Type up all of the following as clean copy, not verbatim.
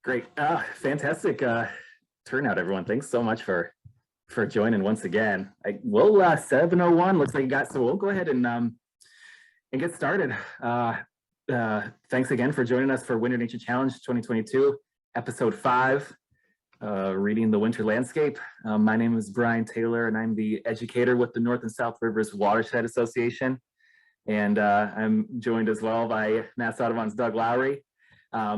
Great. Fantastic turnout, everyone. Thanks so much for joining once again. We'll 7:01 looks like you got, so we'll go ahead and get started. Thanks again for joining us for Winter Nature Challenge 2022, episode 5, reading the winter landscape. My name is Brian Taylor, and I'm the educator with the North and South Rivers Watershed Association. And I'm joined as well by Mass Audubon's Doug Lowry.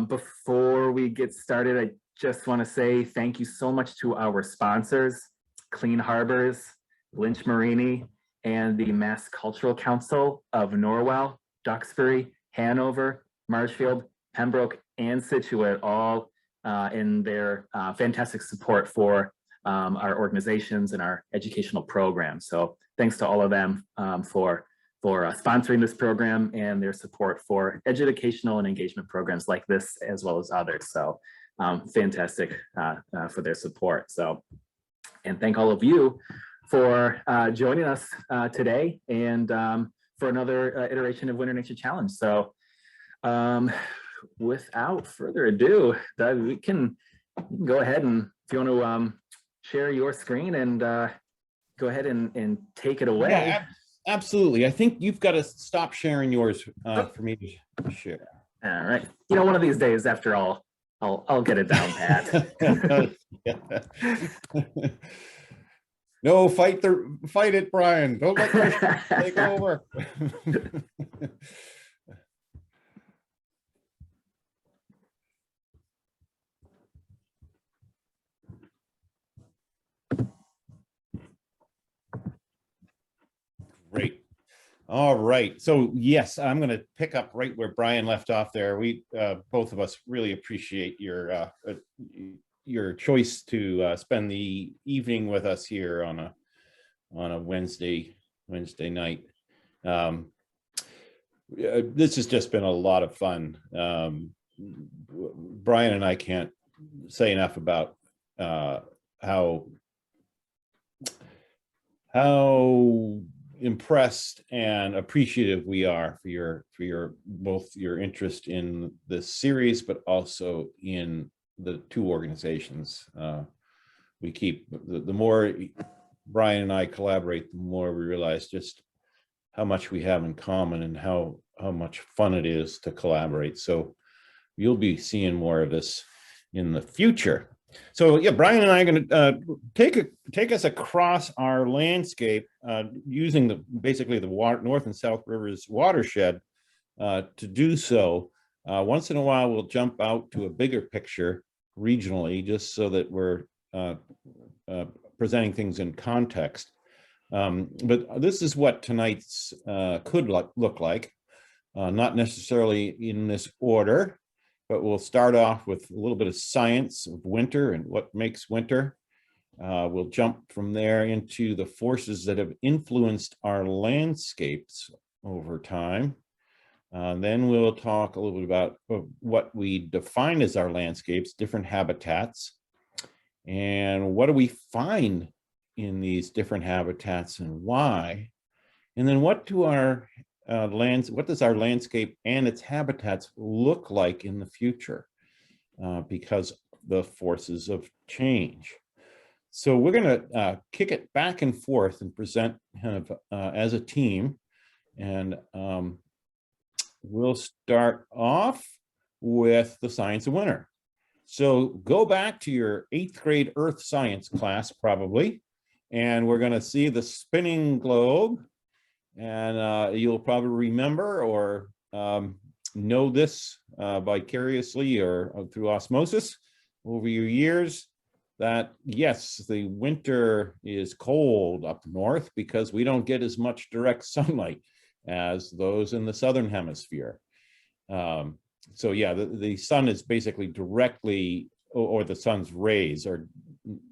Before we get started, I just want to say thank you so much to our sponsors, Clean Harbors, Lynch Marini, and the Mass Cultural Council of Norwell, Duxbury, Hanover, Marshfield, Pembroke, and Scituate, all in their fantastic support for our organizations and our educational programs. So thanks to all of them for sponsoring this program and their support for educational and engagement programs like this, as well as others. So fantastic for their support. So, and thank all of you for joining us today and for another iteration of Winter Nature Challenge. So without further ado, Doug, you can go ahead and if you want to share your screen and go ahead and take it away. Yeah, absolutely. I think you've got to stop sharing yours for me to share. All right. You know, one of these days, after all, I'll get it down pat. No, fight it, Brian. Don't let me take over. Great. All right. So yes, I'm going to pick up right where Brian left off there. We both of us really appreciate your choice to spend the evening with us here on a Wednesday night. This has just been a lot of fun. Brian and I can't say enough about how impressed and appreciative we are for your both your interest in this series, but also in the two organizations. We keep the more Brian and I collaborate, the more we realize just how much we have in common and how much fun it is to collaborate. So you'll be seeing more of this in the future. So yeah, Brian and I are going to take us across our landscape using basically the North and South Rivers watershed to do so. Once in a while, we'll jump out to a bigger picture regionally, just so that we're presenting things in context. But this is what tonight's could look like, not necessarily in this order. But we'll start off with a little bit of science of winter and what makes winter. We'll jump from there into the forces that have influenced our landscapes over time. Then we'll talk a little bit about what we define as our landscapes, different habitats, and what do we find in these different habitats and why. And then what do what does our landscape and its habitats look like in the future because the forces of change. So we're going to kick it back and forth and present kind of as a team. And we'll start off with the science of winter. So go back to your 8th grade earth science class probably, and we're going to see the spinning globe. And you'll probably remember or know this vicariously or through osmosis over your years that yes, the winter is cold up north because we don't get as much direct sunlight as those in the southern hemisphere. So yeah, the sun is basically directly, or the sun's rays are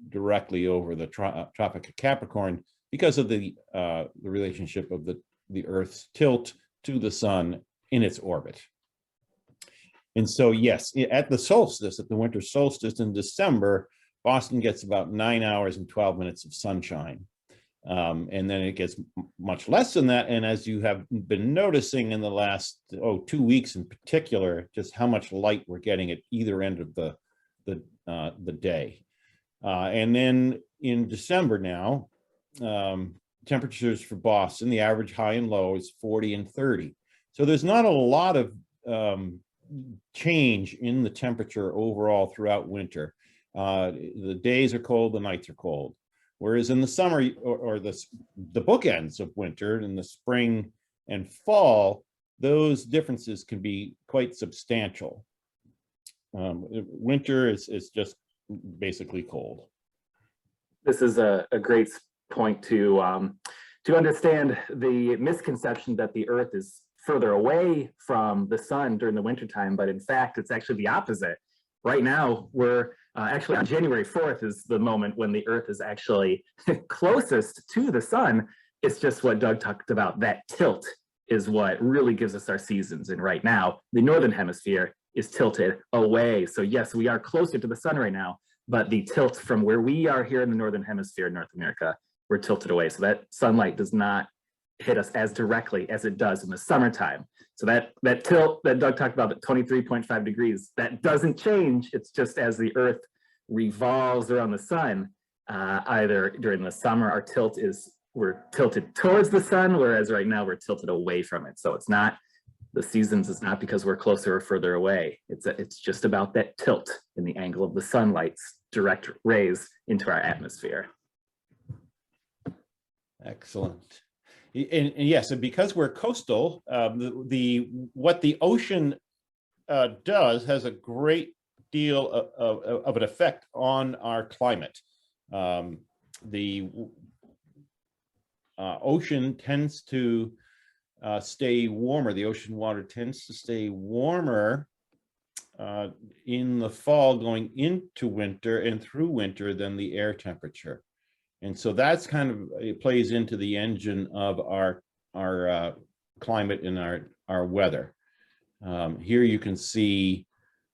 directly over the Tropic of Capricorn, because of the relationship of the Earth's tilt to the sun in its orbit. And so, yes, at the solstice, at the winter solstice in December, Boston gets about 9 hours and 12 minutes of sunshine. And then it gets much less than that. And as you have been noticing in the last 2 weeks in particular, just how much light we're getting at either end of the day. And then in December now, temperatures for Boston, the average high and low is 40 and 30. So there's not a lot of change in the temperature overall throughout winter. The days are cold, the nights are cold. Whereas in the summer or the bookends of winter, in the spring and fall, those differences can be quite substantial. Winter is just basically cold. This is a great point to understand the misconception that the Earth is further away from the sun during the wintertime, but in fact, it's actually the opposite. Right now, we're actually on January 4th is the moment when the Earth is actually closest to the sun. It's just what Doug talked about, that tilt is what really gives us our seasons. And right now, the Northern Hemisphere is tilted away. So yes, we are closer to the sun right now, but the tilt from where we are here in the Northern Hemisphere, North America, we're tilted away. So that sunlight does not hit us as directly as it does in the summertime. So that tilt that Doug talked about, at 23.5 degrees, that doesn't change. It's just as the Earth revolves around the sun, either during the summer, our tilt is, we're tilted towards the sun, whereas right now we're tilted away from it. So it's not, the seasons is not because we're closer or further away. It's just about that tilt in the angle of the sunlight's direct rays into our atmosphere. Excellent. And yes, and because we're coastal, what the ocean does has a great deal of an effect on our climate. The ocean tends to stay warmer. The ocean water tends to stay warmer in the fall going into winter and through winter than the air temperature. And so that's kind of, it plays into the engine of our climate and our weather. Here you can see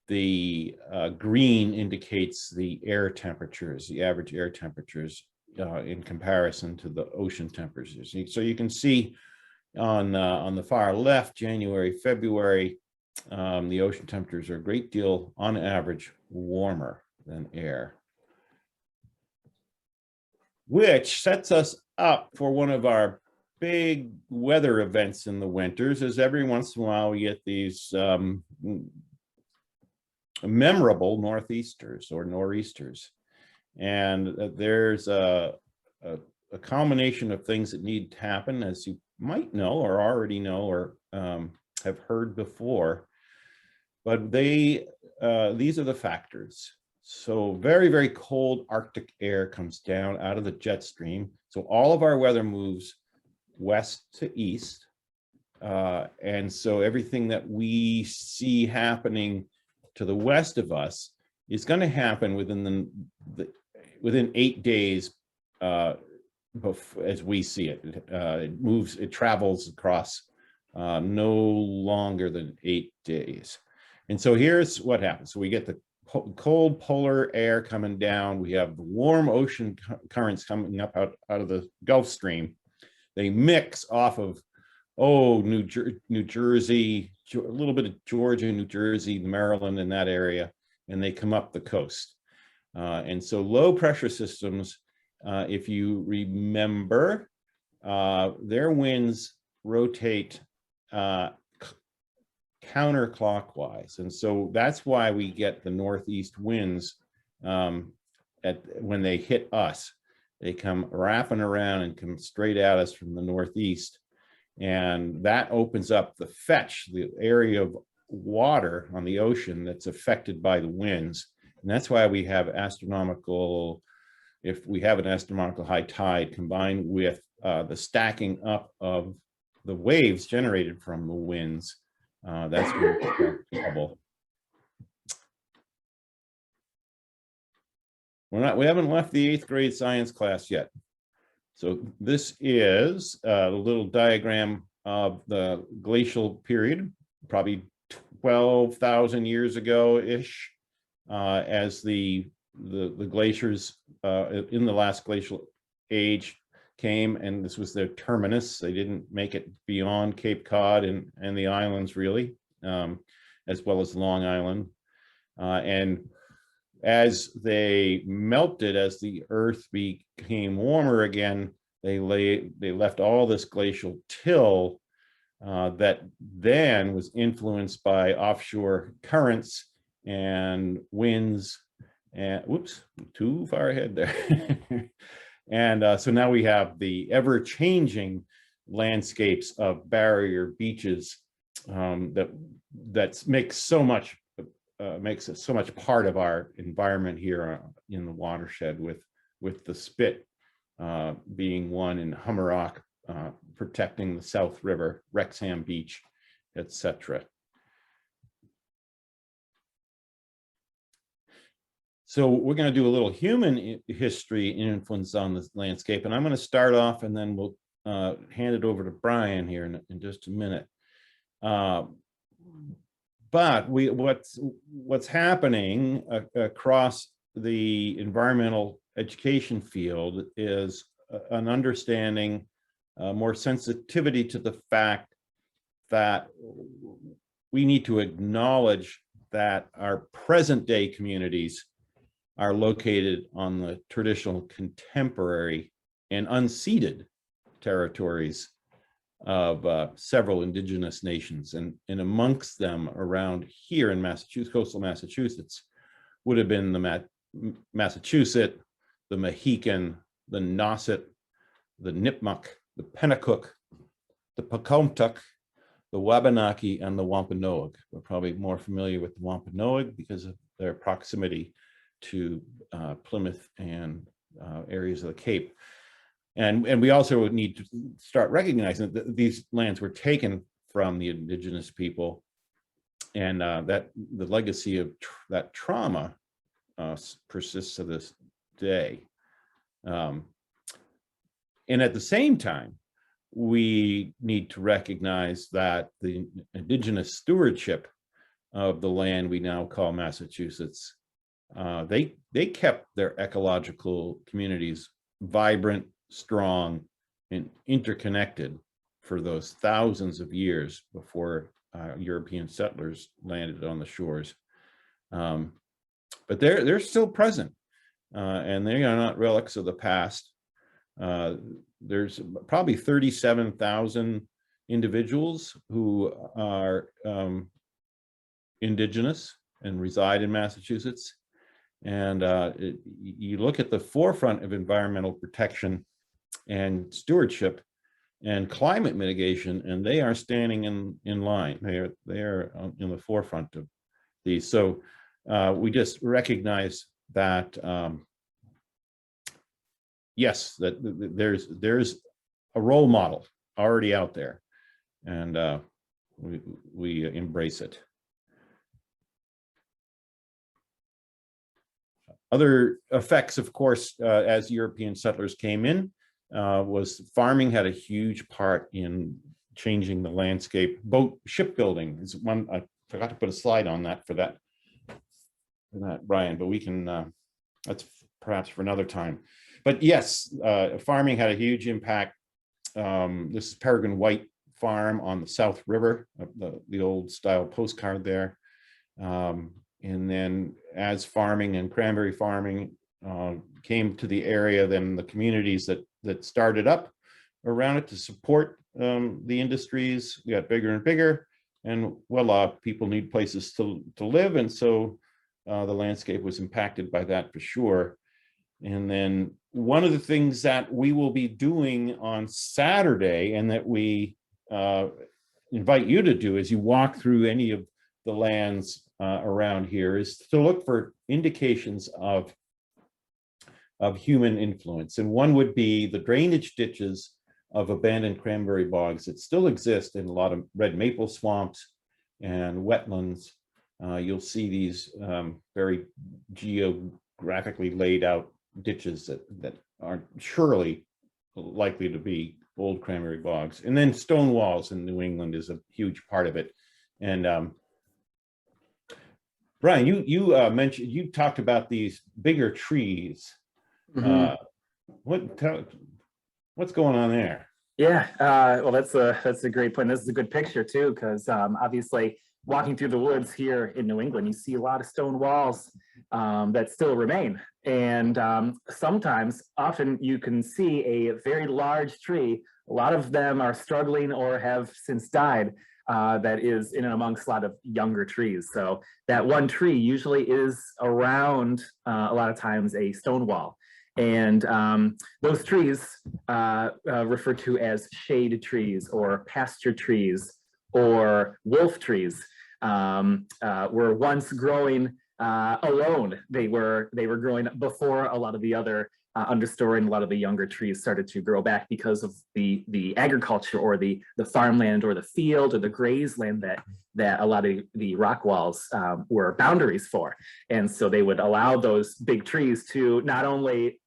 the green indicates the air temperatures, the average air temperatures in comparison to the ocean temperatures. So you can see on the far left, January, February, the ocean temperatures are a great deal, on average, warmer than air, which sets us up for one of our big weather events in the winters. Is every once in a while we get these memorable northeasters or nor'easters. And there's a combination of things that need to happen, as you might know or already know or have heard before. But these are the factors. So very, very cold Arctic air comes down out of the jet stream. So all of our weather moves west to east. And so everything that we see happening to the west of us is going to happen within within 8 days as we see it. It travels across no longer than 8 days. And so here's what happens. So we get the cold polar air coming down. We have the warm ocean currents coming up out of the Gulf Stream. They mix off of, New Jersey, a little bit of Georgia, New Jersey, Maryland, in that area, and they come up the coast. And so low pressure systems, if you remember, their winds rotate counterclockwise. And so that's why we get the northeast winds when they hit us. They come wrapping around and come straight at us from the northeast. And that opens up the fetch, the area of water on the ocean that's affected by the winds. And that's why we have astronomical, if we have an astronomical high tide combined with the stacking up of the waves generated from the winds, that's when we have trouble. We haven't left the 8th grade science class yet. So this is a little diagram of the glacial period, probably 12,000 years ago-ish, as the glaciers in the last glacial age came, and this was their terminus. They didn't make it beyond Cape Cod and the islands really, as well as Long Island. And as they melted, as the earth became warmer again, they left all this glacial till that then was influenced by offshore currents and winds. And whoops, too far ahead there. And so now we have the ever-changing landscapes of barrier beaches that makes it so much part of our environment here in the watershed, with the spit being one in Hummerock, protecting the South River, Wrexham Beach, etc. So we're going to do a little human history influence on this landscape, and I'm going to start off, and then we'll hand it over to Brian here in just a minute. But what's happening across the environmental education field is an understanding, more sensitivity to the fact that we need to acknowledge that our present day communities are located on the traditional, contemporary, and unceded territories of several indigenous nations, and amongst them around here in Massachusetts, coastal Massachusetts, would have been the Massachusetts, the Mohican, the Nauset, the Nipmuc, the Pennacook, the Pocumtuck, the Wabanaki, and the Wampanoag. We're probably more familiar with the Wampanoag because of their proximity to Plymouth and areas of the Cape. And we also would need to start recognizing that these lands were taken from the indigenous people, and that the legacy of that trauma persists to this day. And at the same time, we need to recognize that the indigenous stewardship of the land we now call Massachusetts, they kept their ecological communities vibrant, strong, and interconnected for those thousands of years before European settlers landed on the shores. But they're still present, and they are not relics of the past. There's probably 37,000 individuals who are indigenous and reside in Massachusetts. And you look at the forefront of environmental protection and stewardship and climate mitigation, and they are standing in line. They are in the forefront of these. So we just recognize that yes, that there's a role model already out there, and we embrace it. Other effects, of course, as European settlers came in, was farming had a huge part in changing the landscape. Shipbuilding is one. I forgot to put a slide on that for that, Brian, but we can, that's perhaps for another time. But yes, farming had a huge impact. This is Peregrine White Farm on the South River, the old style postcard there. And then as farming and cranberry farming came to the area, then the communities that started up around it to support the industries got bigger and bigger, and voila, people need places to live. And so the landscape was impacted by that for sure. And then one of the things that we will be doing on Saturday, and that we invite you to do as you walk through any of the lands around here, is to look for indications of human influence. And one would be the drainage ditches of abandoned cranberry bogs that still exist in a lot of red maple swamps and wetlands. You'll see these very geographically laid out ditches that are surely likely to be old cranberry bogs. And then stone walls in New England is a huge part of it. And Brian, you talked about these bigger trees. Mm-hmm. What's going on there? Yeah, well, that's a great point. This is a good picture too, because obviously walking through the woods here in New England, you see a lot of stone walls that still remain. And sometimes, often you can see a very large tree. A lot of them are struggling or have since died. That is in and amongst a lot of younger trees. So that one tree usually is around a lot of times a stone wall. And those trees referred to as shade trees or pasture trees or wolf trees were once growing alone. They were growing before a lot of the other understory and a lot of the younger trees started to grow back because of the agriculture or the farmland or the field or the grazeland that a lot of the rock walls were boundaries for. And so they would allow those big trees to not only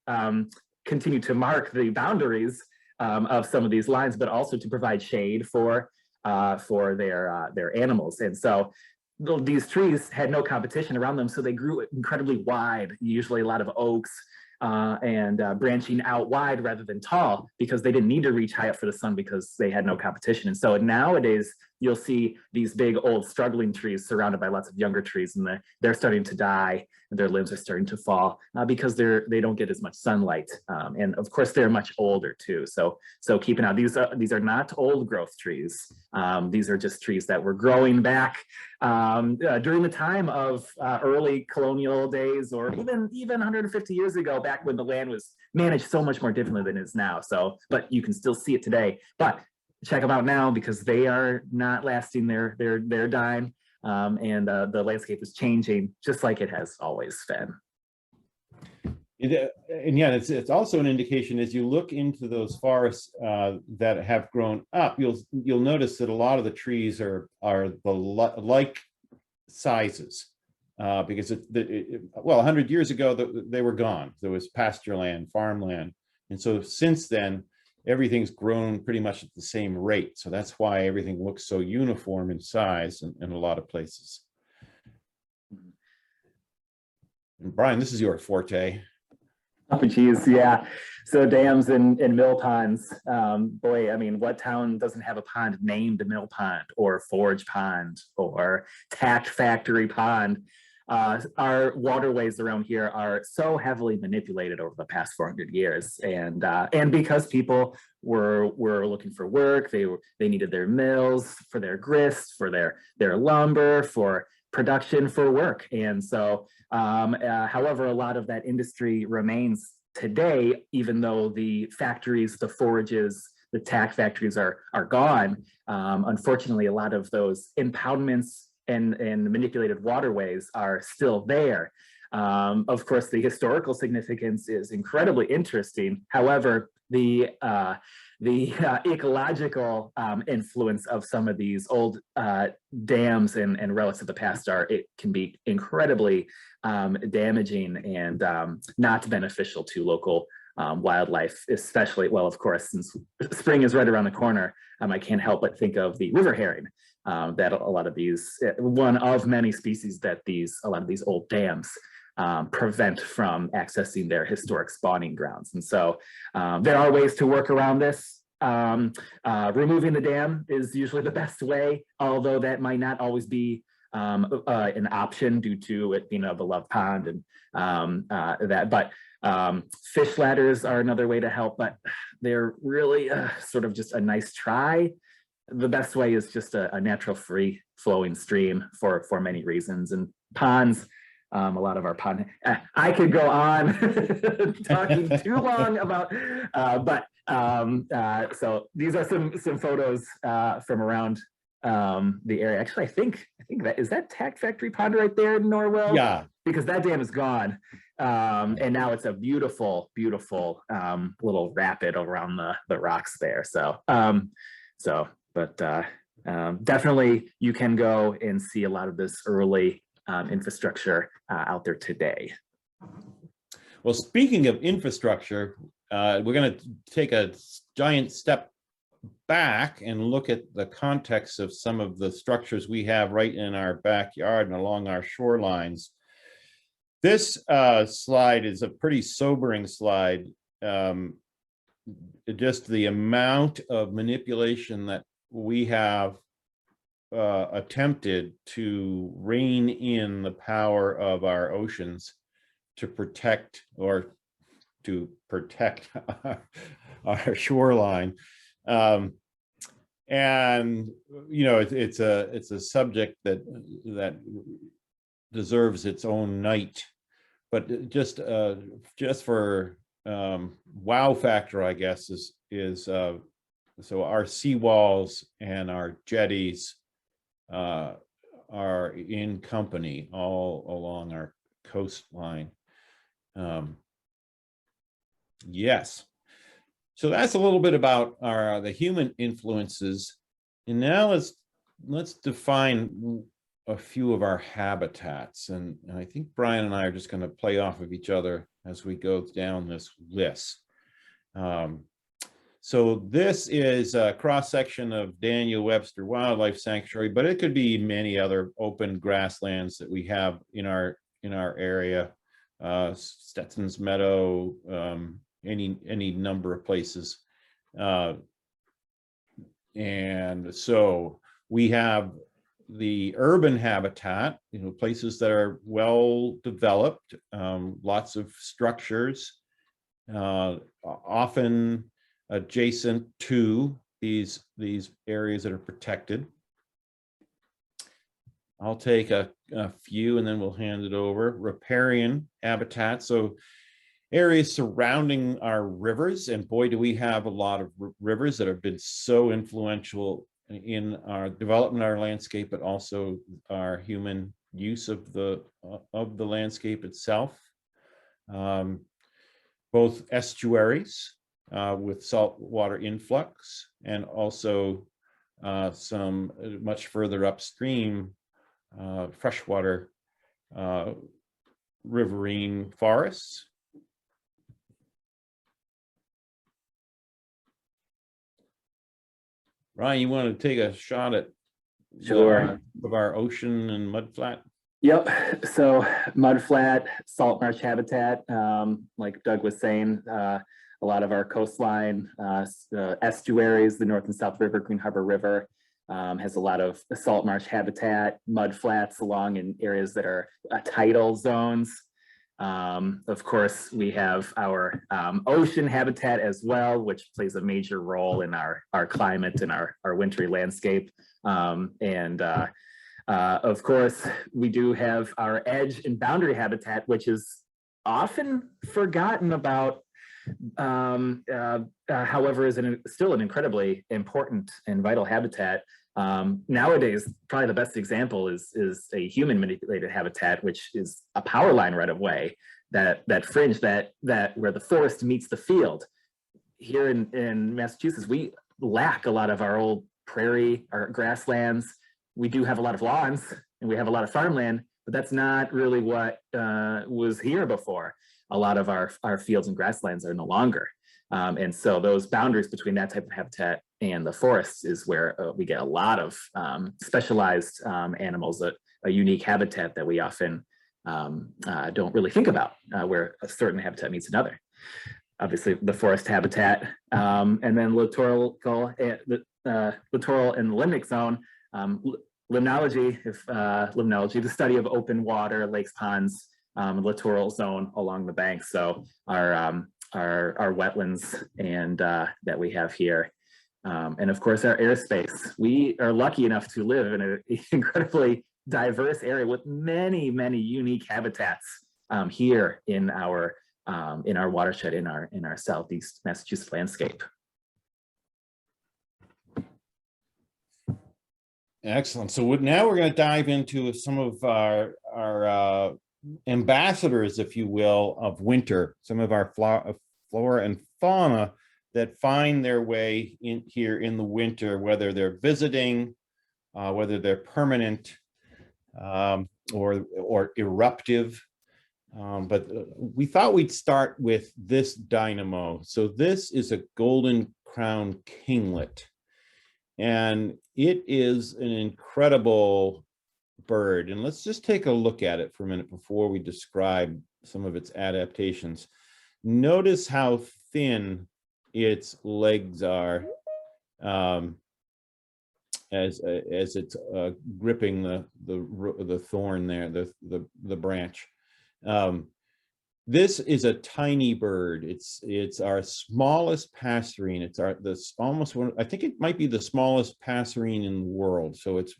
continue to mark the boundaries of some of these lines, but also to provide shade for their animals. And so these trees had no competition around them, so they grew incredibly wide, usually a lot of oaks, and branching out wide rather than tall, because they didn't need to reach high up for the sun because they had no competition. And so nowadays you'll see these big old struggling trees surrounded by lots of younger trees, and they're starting to die and their limbs are starting to fall because they don't get as much sunlight. And of course they're much older too. So keep an eye. These are not old growth trees. These are just trees that were growing back during the time of early colonial days, or even 150 years ago, back when the land was managed so much more differently than it is now. So, but you can still see it today. But check them out now because they are not lasting. They're dying, and the landscape is changing just like it has always been. And yeah, it's also an indication as you look into those forests that have grown up, you'll notice that a lot of the trees are the like sizes because well, 100 years ago they were gone. There was pasture land, farmland, and so since then everything's grown pretty much at the same rate. So that's why everything looks so uniform in size in a lot of places. And Brian, this is your forte. Oh, geez, yeah. So dams and mill ponds. Boy, I mean, what town doesn't have a pond named Mill Pond or Forge Pond or Tack Factory Pond? Our waterways around here are so heavily manipulated over the past 400 years, and because people were looking for work, they needed their mills for their grist, for their lumber, for production, for work. And so however, a lot of that industry remains today, even though the factories, the forages, the tack factories are gone. Unfortunately, a lot of those impoundments and manipulated waterways are still there. Of course, the historical significance is incredibly interesting. However, the ecological influence of some of these old dams and relics of the past it can be incredibly damaging and not beneficial to local wildlife, especially, well, of course, since spring is right around the corner, I can't help but think of the river herring that a lot of these, one of many species that a lot of these old dams prevent from accessing their historic spawning grounds. And so there are ways to work around this. Removing the dam is usually the best way, although that might not always be an option due to it being a beloved pond and but fish ladders are another way to help, but they're really sort of just a nice try. The best way is just a natural free flowing stream for many reasons. And ponds, a lot of our pond, I could go on talking too long about, so these are some photos from around the area. Actually, I think that is that Tack Factory Pond right there in Norwell. Yeah, because that dam is gone, and now it's a beautiful little rapid around the rocks there. But definitely you can go and see a lot of this early infrastructure out there today. Well, speaking of infrastructure, we're going to take a giant step back and look at the context of some of the structures we have right in our backyard and along our shorelines. This slide is a pretty sobering slide. just the amount of manipulation that we have attempted to rein in the power of our oceans to protect our shoreline. And you know, it's a subject that deserves its own night. But just for wow factor, I guess, is so our seawalls and our jetties are in company all along our coastline. Yes. So that's a little bit about the human influences. And now let's define a few of our habitats. And I think Brian and I are just going to play off of each other as we go down this list. So this is a cross-section of Daniel Webster Wildlife Sanctuary, but it could be many other open grasslands that we have in our area. Stetson's Meadow, any number of places. And so we have the urban habitat, you know, places that are well developed, lots of structures, often adjacent to these areas that are protected. I'll take a few and then we'll hand it over. Riparian habitat, so areas surrounding our rivers, and boy, do we have a lot of rivers that have been so influential in our development of our landscape, but also our human use of the landscape itself. Both estuaries with saltwater influx, and also some much further upstream freshwater riverine forests. Ryan, you want to take a shot at Sure. of our ocean and mudflat? Yep. So mudflat, salt marsh habitat, like Doug was saying, a lot of our coastline, estuaries, the North and South River, Green Harbor River, has a lot of salt marsh habitat, mudflats along in areas that are tidal zones. Of course, we have our ocean habitat as well, which plays a major role in our climate and our wintry landscape. Of course, we do have our edge and boundary habitat, which is often forgotten about, however, is still an incredibly important and vital habitat. Nowadays, probably the best example is a human manipulated habitat, which is a power line right of way, that fringe that where the forest meets the field. Here in Massachusetts, we lack a lot of our old prairie, our grasslands. We do have a lot of lawns and we have a lot of farmland, but that's not really what was here before. A lot of our fields and grasslands are no longer. And so those boundaries between that type of habitat and the forests is where we get a lot of specialized animals, a unique habitat that we often don't really think about, where a certain habitat meets another. Obviously, the forest habitat, and then littoral and limnic zone. Limnology, limnology, the study of open water, lakes, ponds, littoral zone along the banks. So our wetlands and that we have here. And of course, our airspace. We are lucky enough to live in an incredibly diverse area with many, many unique habitats here in our watershed, in our Southeast Massachusetts landscape. Excellent. So now we're going to dive into some of our ambassadors, if you will, of winter, some of our flora and fauna that find their way in here in the winter, whether they're visiting, whether they're permanent, or eruptive. But we thought we'd start with this dynamo. So this is a golden crowned kinglet, and it is an incredible bird. And let's just take a look at it for a minute before we describe some of its adaptations. Notice how thin its legs are as it's gripping the thorn there, the branch. This is a tiny bird. It's our smallest passerine. It's almost one. I think it might be the smallest passerine in the world. So it's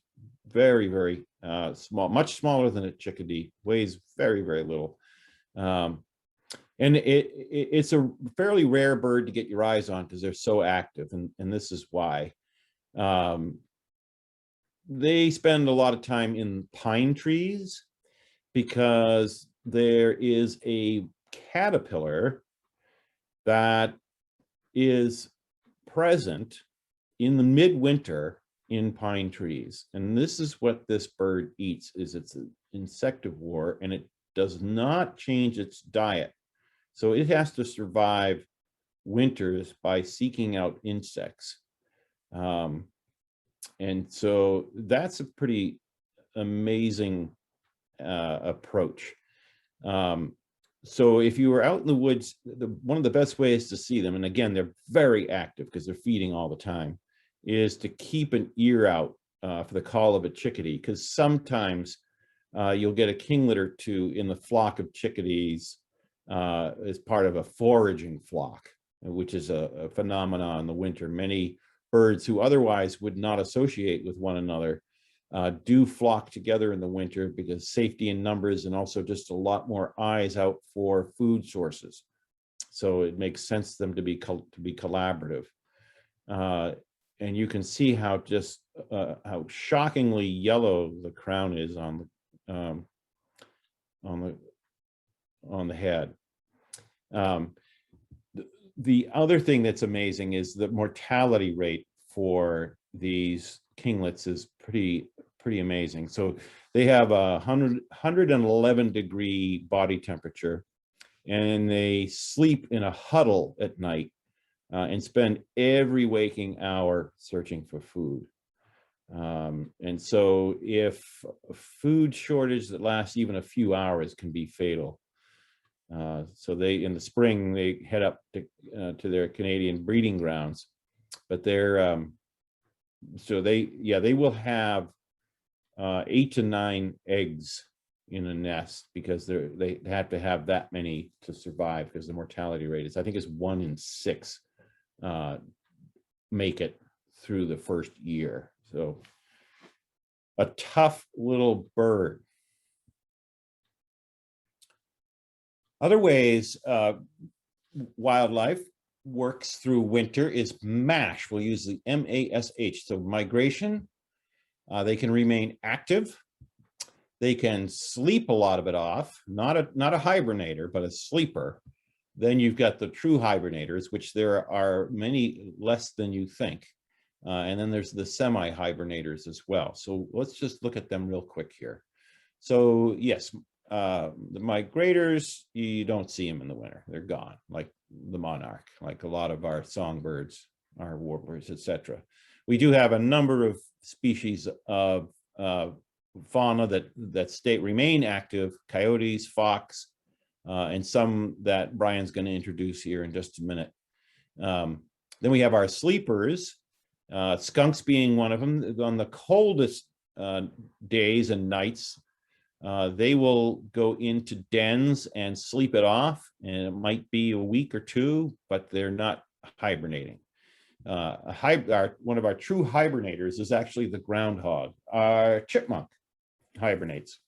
very, very small, much smaller than a chickadee. Weighs very, very little. And it's a fairly rare bird to get your eyes on because they're so active, and this is why. They spend a lot of time in pine trees because there is a caterpillar that is present in the midwinter in pine trees. And this is what this bird eats, is it's an insectivore, and it does not change its diet. So it has to survive winters by seeking out insects. And so that's a pretty amazing approach. So if you were out in the woods, one of the best ways to see them, and again, they're very active because they're feeding all the time, is to keep an ear out for the call of a chickadee, because sometimes you'll get a kinglet or two in the flock of chickadees as part of a foraging flock, which is a phenomenon in the winter. Many birds who otherwise would not associate with one another do flock together in the winter because safety in numbers, and also just a lot more eyes out for food sources. So it makes sense to them to be collaborative. And you can see how how shockingly yellow the crown is on the head. The other thing that's amazing is the mortality rate for these kinglets is pretty amazing. So they have a 111 degree body temperature, and they sleep in a huddle at night and spend every waking hour searching for food. And so if a food shortage that lasts even a few hours can be fatal. So in the spring, they head up to their Canadian breeding grounds, but they're, so they will have 8 to 9 eggs in a nest, because they have to have that many to survive, because the mortality rate is, I think, is 1 in 6 make it through the first year. So a tough little bird. Other ways wildlife works through winter is MASH. We'll use the MASH. So migration, they can remain active. They can sleep a lot of it off, not a hibernator, but a sleeper. Then you've got the true hibernators, which there are many less than you think. And then there's the semi-hibernators as well. So let's just look at them real quick here. So yes, the migrators, you don't see them in the winter. They're gone, like the monarch, like a lot of our songbirds, our warblers, etc. We do have a number of species of fauna that remain active: coyotes, fox, and some that Brian's going to introduce here in just a minute. Then we have our sleepers, skunks being one of them. On the coldest days and nights, they will go into dens and sleep it off, and it might be a week or two, but they're not hibernating. One of our true hibernators is actually the groundhog. Our chipmunk hibernates.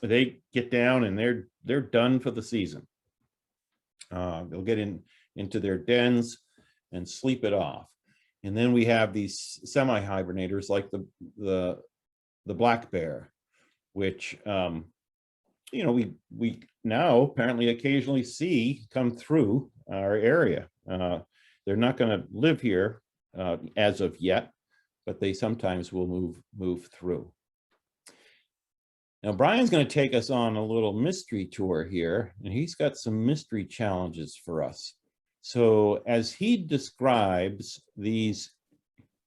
They get down and they're done for the season. They'll get into their dens and sleep it off. And then we have these semi-hibernators like the black bear, which we now apparently occasionally see come through our area. They're not going to live here as of yet, but they sometimes will move through. Now, Brian's going to take us on a little mystery tour here, and he's got some mystery challenges for us. So as he describes these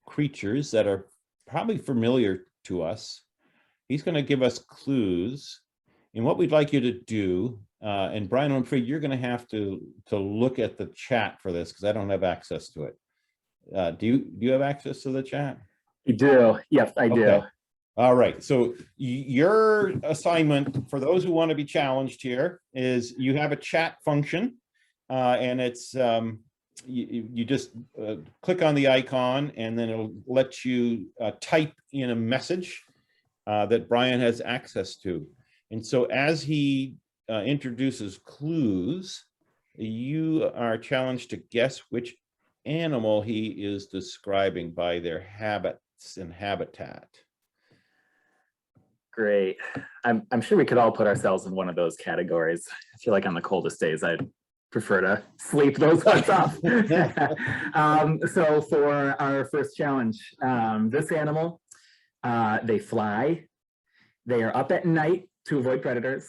creatures that are probably familiar to us, he's going to give us clues. And what we'd like you to do And Brian, I'm afraid you're going to have to look at the chat for this because I don't have access to it. Do you have access to the chat? I do. Yes, I do. Okay. All right. So your assignment for those who want to be challenged here is you have a chat function, and it's you just click on the icon, and then it'll let you type in a message that Brian has access to. And so as he introduces clues, you are challenged to guess which animal he is describing by their habits and habitat. Great. I'm sure we could all put ourselves in one of those categories. I feel like on the coldest days, I'd prefer to sleep those ones off. So for our first challenge, this animal, they fly. They are up at night to avoid predators.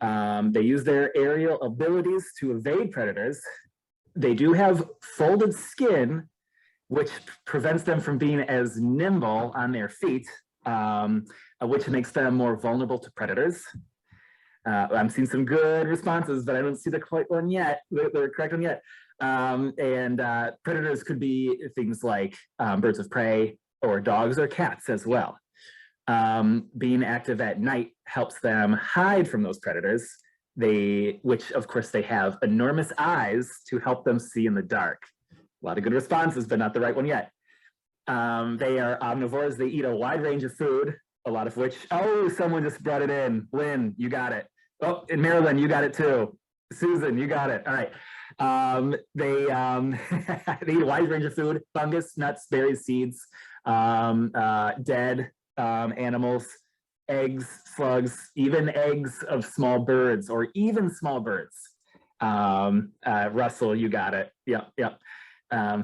They use their aerial abilities to evade predators. They do have folded skin, which prevents them from being as nimble on their feet, which makes them more vulnerable to predators. I'm seeing some good responses, but I don't see the correct one yet. And predators could be things like birds of prey or dogs or cats as well. Being active at night helps them hide from those predators, which of course they have enormous eyes to help them see in the dark. A lot of good responses, but not the right one yet. They are omnivores. They eat a wide range of food, a lot of which, oh, someone just brought it in. Lynn, you got it. Oh, and Marilyn, you got it too. Susan, you got it. All right. They eat a wide range of food: fungus, nuts, berries, seeds, dead animals, eggs, slugs, even eggs of small birds, or even small birds. Russell, you got it. Yep.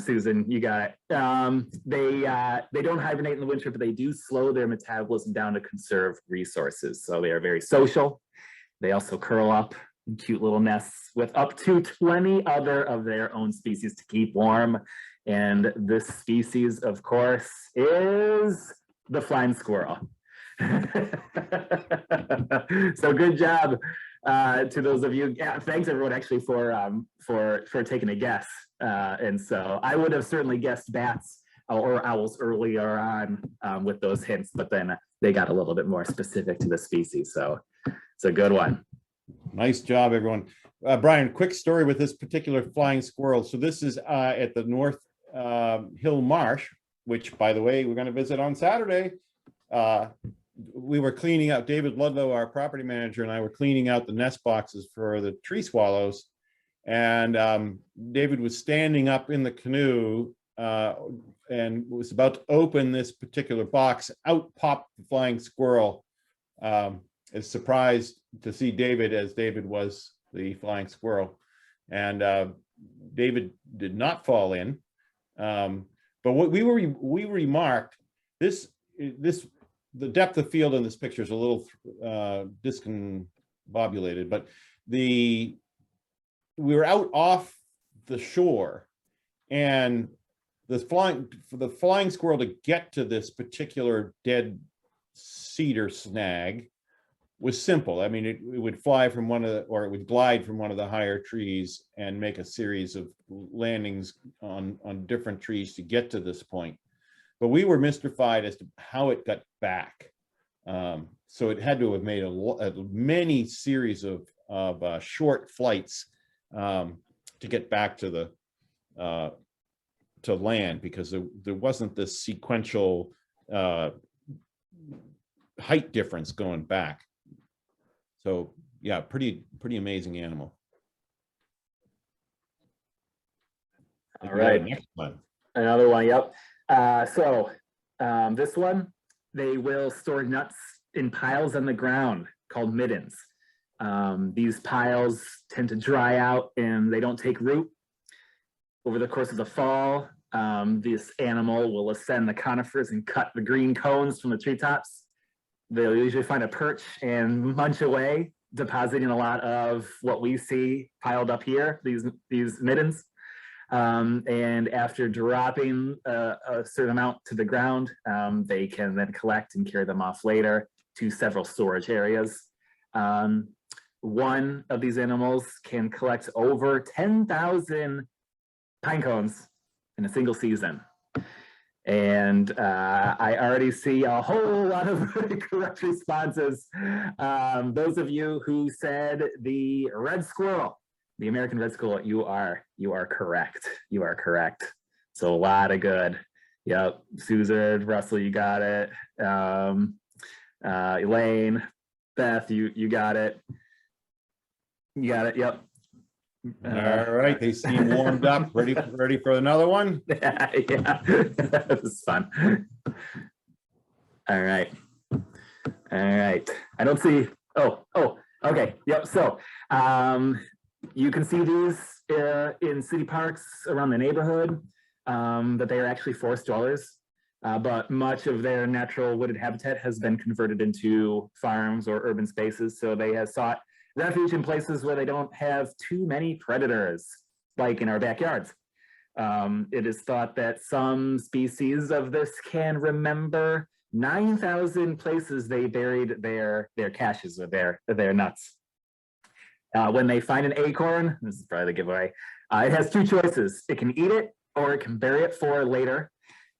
Susan, you got it. They don't hibernate in the winter, but they do slow their metabolism down to conserve resources. So they are very social. They also curl up in cute little nests with up to 20 other of their own species to keep warm. And this species, of course, is the flying squirrel. So good job to those of you. Yeah, thanks everyone actually for taking a guess. And so I would have certainly guessed bats or owls earlier on with those hints, but then they got a little bit more specific to the species. So it's a good one. Nice job, everyone. Brian, quick story with this particular flying squirrel. So this is at the North Hill Marsh, which, by the way, we're going to visit on Saturday. We were cleaning out, David Ludlow, our property manager, and I were cleaning out the nest boxes for the tree swallows. And David was standing up in the canoe and was about to open this particular box. Out popped the flying squirrel. Is surprised to see David, as David was the flying squirrel. And David did not fall in. But what we remarked, the depth of field in this picture is a little discombobulated, but we were out off the shore, and for the flying squirrel to get to this particular dead cedar snag was simple. I mean, it would fly from it would glide from one of the higher trees and make a series of landings on different trees to get to this point. But we were mystified as to how it got back. So it had to have made many series of short flights to get back to land, because there wasn't this sequential height difference going back. So yeah, pretty amazing animal. All right, next one. Another one. Yep. This one, they will store nuts in piles on the ground called middens. These piles tend to dry out and they don't take root. Over the course of the fall, this animal will ascend the conifers and cut the green cones from the treetops. They'll usually find a perch and munch away, depositing a lot of what we see piled up here, these middens. And after dropping a certain amount to the ground, they can then collect and carry them off later to several storage areas. one of these animals can collect over 10,000 pine cones in a single season. And I already see a whole lot of correct responses. Those of you who said the red squirrel, the American red squirrel, you are correct. You are correct. So a lot of good. Yep, Susan, Russell, you got it. Elaine, Beth, you got it. You got it. Yep. All right, they seem warmed up, ready for another one. Yeah, this is fun. All right. I don't see. Oh, okay. Yep. So you can see these in city parks around the neighborhood, that they are actually forest dwellers. But much of their natural wooded habitat has been converted into farms or urban spaces. So they have sought refuge in places where they don't have too many predators, like in our backyards. It is thought that some species of this can remember 9,000 places they buried their caches or their nuts. When they find an acorn, this is probably the giveaway, it has two choices. It can eat it or it can bury it for later,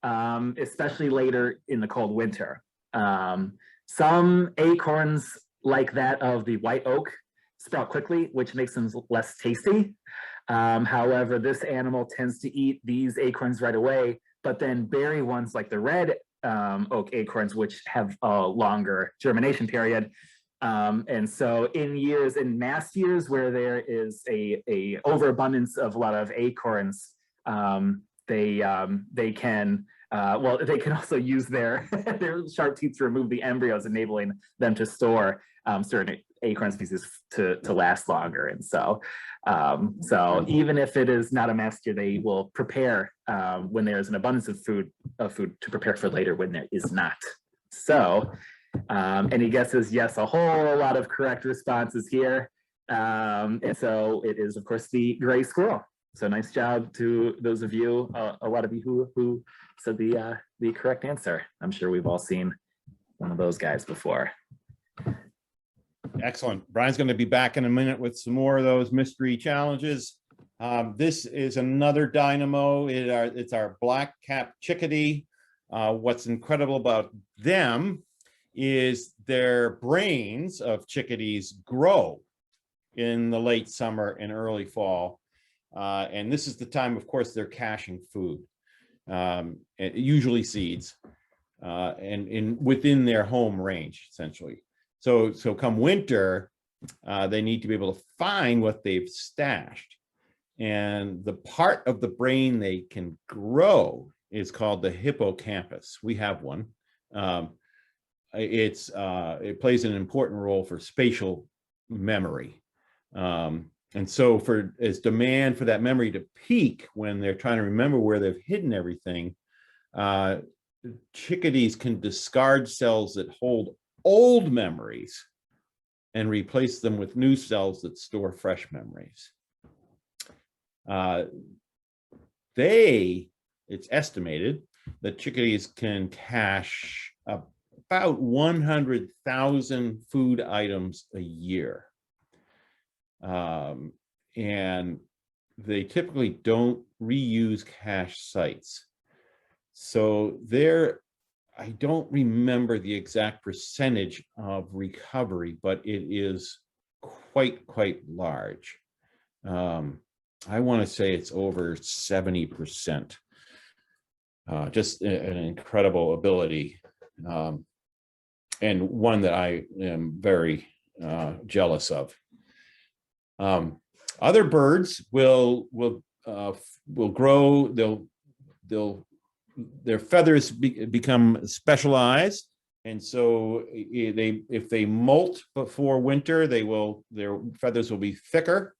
especially later in the cold winter. Some acorns, like that of the white oak, sprout quickly, which makes them less tasty. However, this animal tends to eat these acorns right away, but then bury ones like the red oak acorns, which have a longer germination period. And so in mass years where there is a overabundance of a lot of acorns, they can also use their sharp teeth to remove the embryos, enabling them to store certain acorn species to last longer. And so even if it is not a mass year, they will prepare when there is an abundance of food to prepare for later when there is not. So any guesses? Yes, a whole lot of correct responses here. And so it is, of course, the gray squirrel. So nice job to those of you, a lot of you who said the correct answer. I'm sure we've all seen one of those guys before. Excellent. Brian's going to be back in a minute with some more of those mystery challenges. This is another dynamo. It's our black cap chickadee. What's incredible about them is their brains of chickadees grow in the late summer and early fall. And this is the time, of course, they're caching food, usually seeds, and within their home range, essentially. So come winter, they need to be able to find what they've stashed. And the part of the brain they can grow is called the hippocampus. We have one. It plays an important role for spatial memory. And so as demand for that memory to peak when they're trying to remember where they've hidden everything, chickadees can discard cells that hold old memories and replace them with new cells that store fresh memories. It's estimated that chickadees can cache about 100,000 food items a year. And they typically don't reuse cache sites. So I don't remember the exact percentage of recovery, but it is quite large. I want to say it's over 70%. Just an incredible ability, and one that I am very jealous of. Other birds will grow. Their feathers become specialized, and so if they molt before winter, their feathers will be thicker.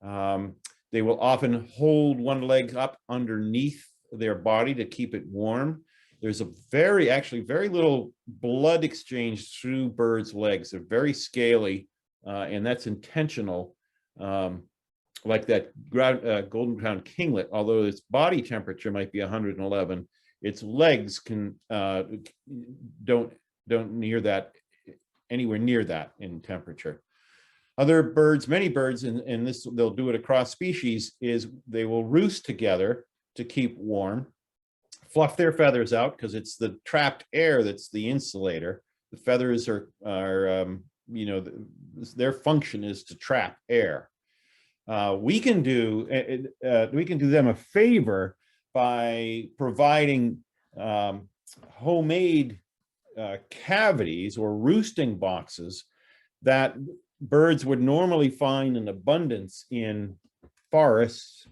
They will often hold one leg up underneath their body to keep it warm. There's very little blood exchange through birds' legs. They're very scaly, and that's intentional. Like that golden crowned kinglet, although its body temperature might be 111, its legs don't anywhere near that in temperature. Other birds, many birds, and this they'll do it across species, is they will roost together to keep warm, fluff their feathers out because it's the trapped air that's the insulator. The feathers are their function is to trap air. We can do them a favor by providing homemade cavities or roosting boxes that birds would normally find in abundance in forests,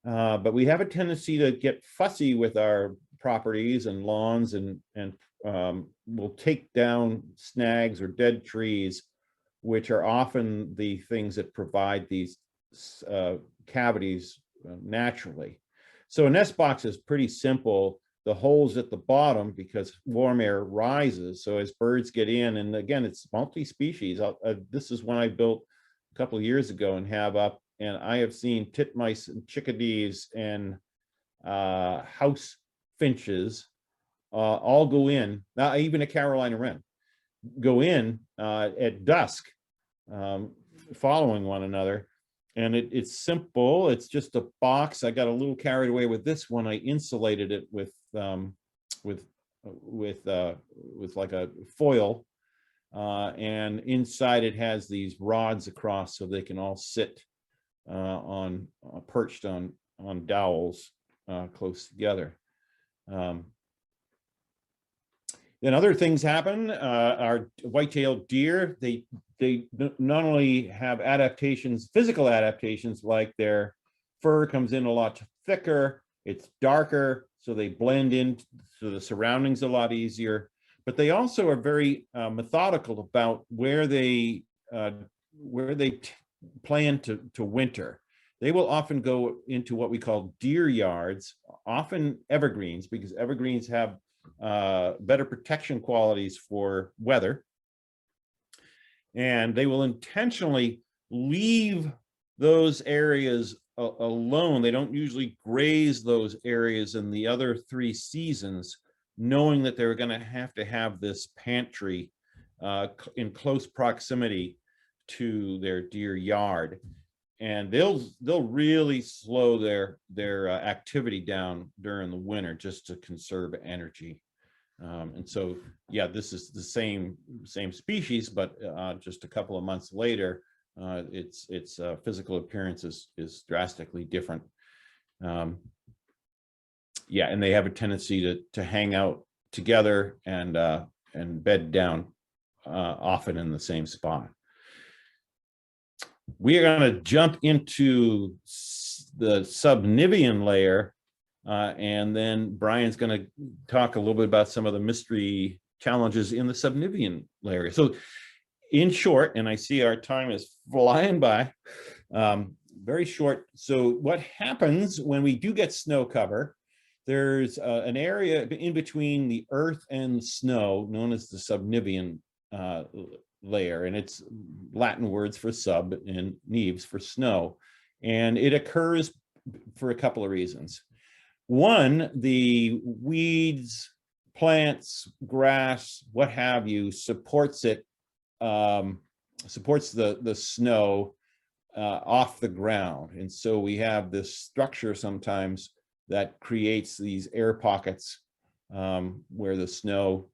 but we have a tendency to get fussy with our properties and lawns, and we'll take down snags or dead trees, which are often the things that provide these cavities naturally. So a nest box is pretty simple. The holes at the bottom, because warm air rises, so as birds get in, and again, it's multi-species. This is one I built a couple of years ago and have up, and I have seen titmice and chickadees and house finches all go in, now even a Carolina wren, go in at dusk, following one another. And it's simple. It's just a box. I got a little carried away with this one. I insulated it with like a foil, and inside it has these rods across so they can all sit perched on dowels close together. Then other things happen. Our whitetail deer, they not only have adaptations, physical adaptations, like their fur comes in a lot thicker, it's darker, so they blend into the surroundings a lot easier, but they also are very methodical about where they plan to winter. They will often go into what we call deer yards, often evergreens, because evergreens have better protection qualities for weather. And they will intentionally leave those areas alone. They don't usually graze those areas in the other 3 seasons, knowing that they're going to have this pantry in close proximity to their deer yard. And they'll really slow their activity down during the winter just to conserve energy. And so, yeah, this is the same species, but just a couple of months later, its physical appearance is drastically different. Yeah, and they have a tendency to hang out together and bed down often in the same spot. We are going to jump into the Subnivian layer, and then Brian's going to talk a little bit about some of the mystery challenges in the Subnivian layer. So in short, and I see our time is flying by, very short. So what happens when we do get snow cover, there's an area in between the earth and snow known as the Subnivian layer, and it's Latin words for sub and neves for snow. And it occurs for a couple of reasons. One, the weeds, plants, grass, what have you, supports it, supports the snow off the ground. And so we have this structure sometimes that creates these air pockets where the snow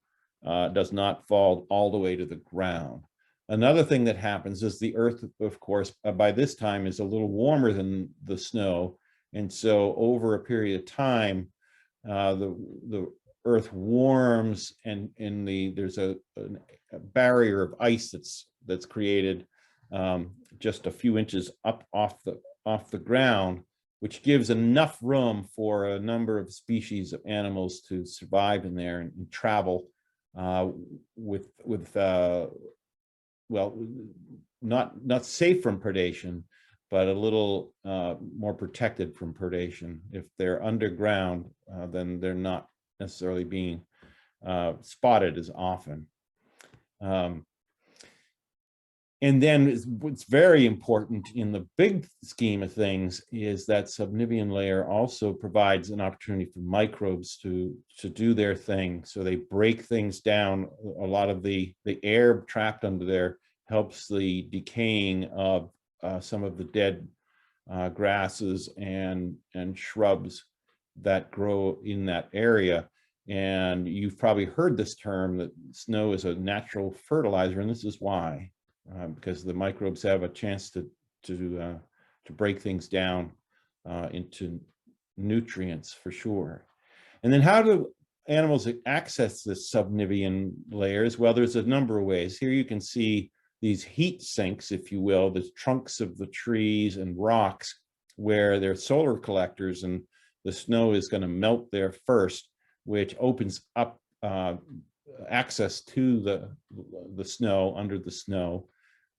does not fall all the way to the ground. Another thing that happens is the earth, of course, by this time is a little warmer than the snow. And so over a period of time, the earth warms, and there's a barrier of ice that's created just a few inches up off the ground, which gives enough room for a number of species of animals to survive in there and travel with well, not safe from predation, but a little more protected from predation. If they're underground, then they're not necessarily being spotted as often. And then what's very important in the big scheme of things is that Subnivian layer also provides an opportunity for microbes to do their thing. So they break things down. A lot of the air trapped under there helps the decaying of some of the dead grasses and shrubs that grow in that area. And you've probably heard this term that snow is a natural fertilizer, and this is why, because the microbes have a chance to break things down into nutrients for sure. And then how do animals access this subnivian layers? Well, there's a number of ways. Here you can see these heat sinks, if you will, the trunks of the trees and rocks where they're solar collectors, and the snow is going to melt there first, which opens up access to the snow, under the snow.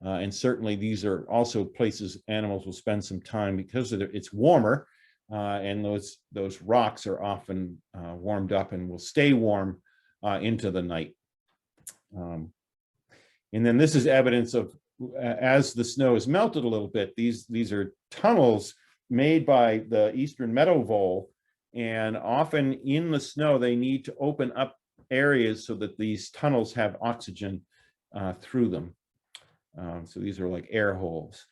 And certainly these are also places animals will spend some time because it's warmer, and those rocks are often warmed up and will stay warm into the night. And then this is evidence of, as the snow is melted a little bit, these are tunnels made by the eastern meadow vole, and often in the snow they need to open up areas so that these tunnels have oxygen through them. So these are like air holes.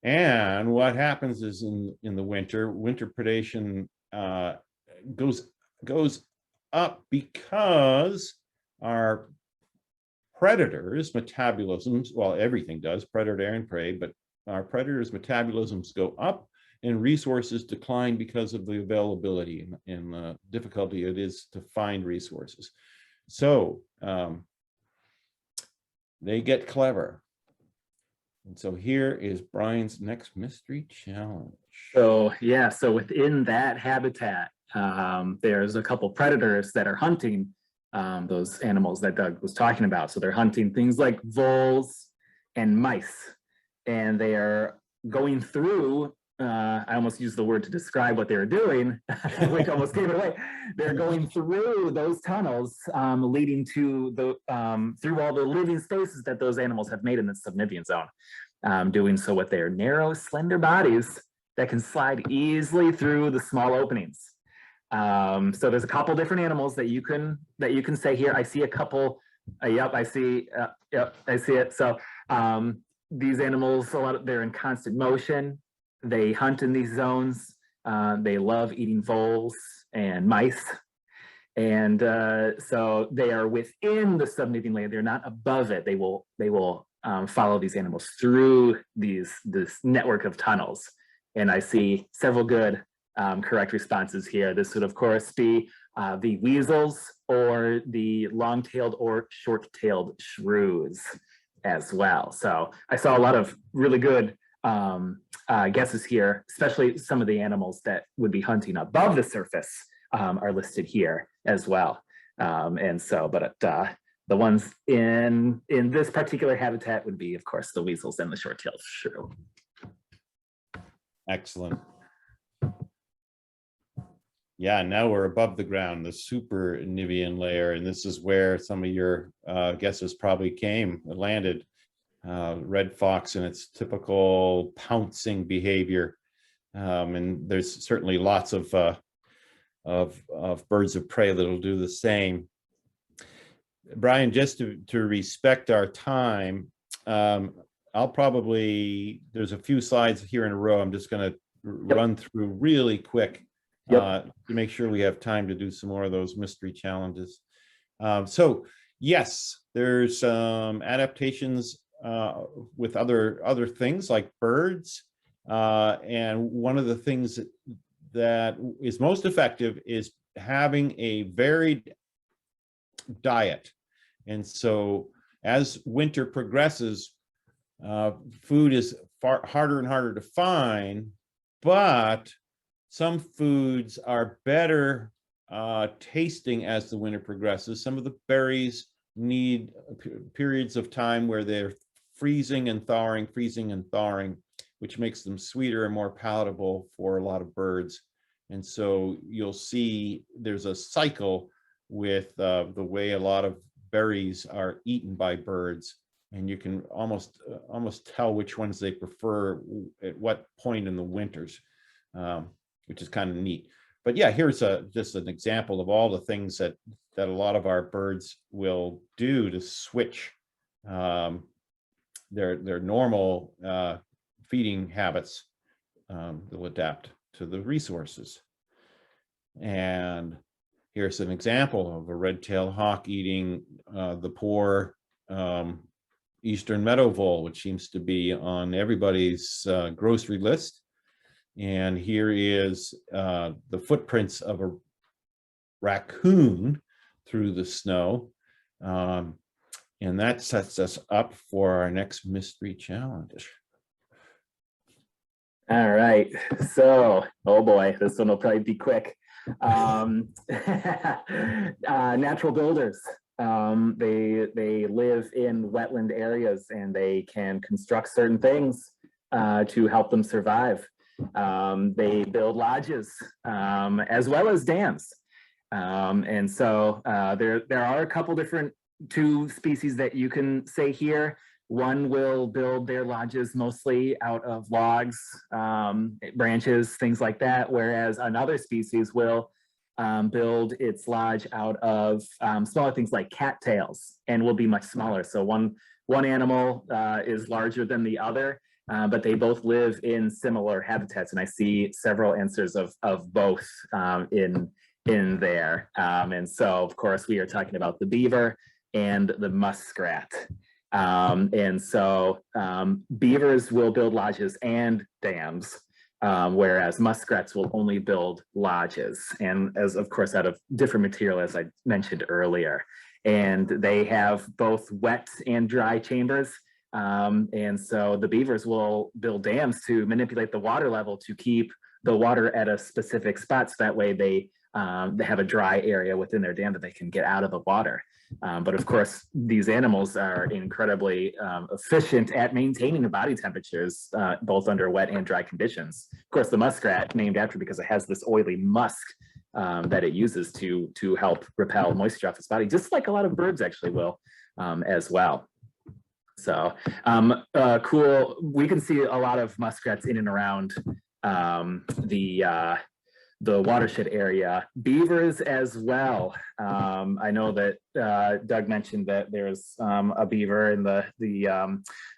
And what happens is in the winter predation goes up because our predators' metabolisms, well, everything does, predator and prey, but our predators' metabolisms go up and resources decline because of the availability and the difficulty it is to find resources. So they get clever. And so here is Brian's next mystery challenge. So yeah, so within that habitat, there's a couple predators that are hunting those animals that Doug was talking about. So they're hunting things like voles and mice, and they are going through, I almost used the word to describe what they're doing, which almost gave it away. They're going through those tunnels leading to the, through all the living spaces that those animals have made in the subnivian zone, doing so with their narrow, slender bodies that can slide easily through the small openings. So there's a couple different animals that you can say here. I see a couple. Yep, I see. Yep, I see it. So these animals, they're in constant motion. They hunt in these zones. They love eating voles and mice, and so they are within the subnivian layer. They're not above it. They will follow these animals through this network of tunnels. And I see several good correct responses here. This would of course be the weasels or the long-tailed or short-tailed shrews as well. So I saw a lot of really good guesses here, especially some of the animals that would be hunting above the surface are listed here as well. And so, but the ones in this particular habitat would be, of course, the weasels and the short-tailed shrew. Excellent. Yeah, now we're above the ground, the supernivian layer, and this is where some of your guesses probably landed. Red fox and its typical pouncing behavior, and there's certainly lots of birds of prey that'll do the same. Brian, just to respect our time, I'll probably, there's a few slides here in a row. I'm just going to run through really quick to make sure we have time to do some more of those mystery challenges. So yes, there's adaptations with other things like birds, and one of the things that is most effective is having a varied diet. And so as winter progresses, food is far harder and harder to find, but some foods are better tasting as the winter progresses. Some of the berries need periods of time where they're freezing and thawing, which makes them sweeter and more palatable for a lot of birds. And so you'll see there's a cycle with the way a lot of berries are eaten by birds, and you can almost tell which ones they prefer at what point in the winters, which is kind of neat. But yeah, here's just an example of all the things that a lot of our birds will do to switch their normal feeding habits, they'll adapt to the resources. And here's an example of a red-tailed hawk eating the poor eastern meadow vole, which seems to be on everybody's grocery list. And here is the footprints of a raccoon through the snow. And that sets us up for our next mystery challenge. All right, so, oh boy, this one will probably be quick. Natural builders. They live in wetland areas and they can construct certain things to help them survive. They build lodges as well as dams. And so there are a couple different two species that you can say here. One will build their lodges mostly out of logs, branches, things like that, whereas another species will build its lodge out of smaller things like cattails and will be much smaller. So one animal is larger than the other, but they both live in similar habitats. And I see several answers of both in there. And so, of course, we are talking about the beaver and the muskrat. And so beavers will build lodges and dams, whereas muskrats will only build lodges, and as of course out of different material, as I mentioned earlier. And they have both wet and dry chambers. And so the beavers will build dams to manipulate the water level to keep the water at a specific spot, so that way they have a dry area within their dam that they can get out of the water. But of course, these animals are incredibly efficient at maintaining the body temperatures, both under wet and dry conditions. Of course, the muskrat, named after because it has this oily musk that it uses to help repel moisture off its body, just like a lot of birds actually will as well. So cool. We can see a lot of muskrats in and around the watershed area, beavers as well. I know that Doug mentioned that there's a beaver in the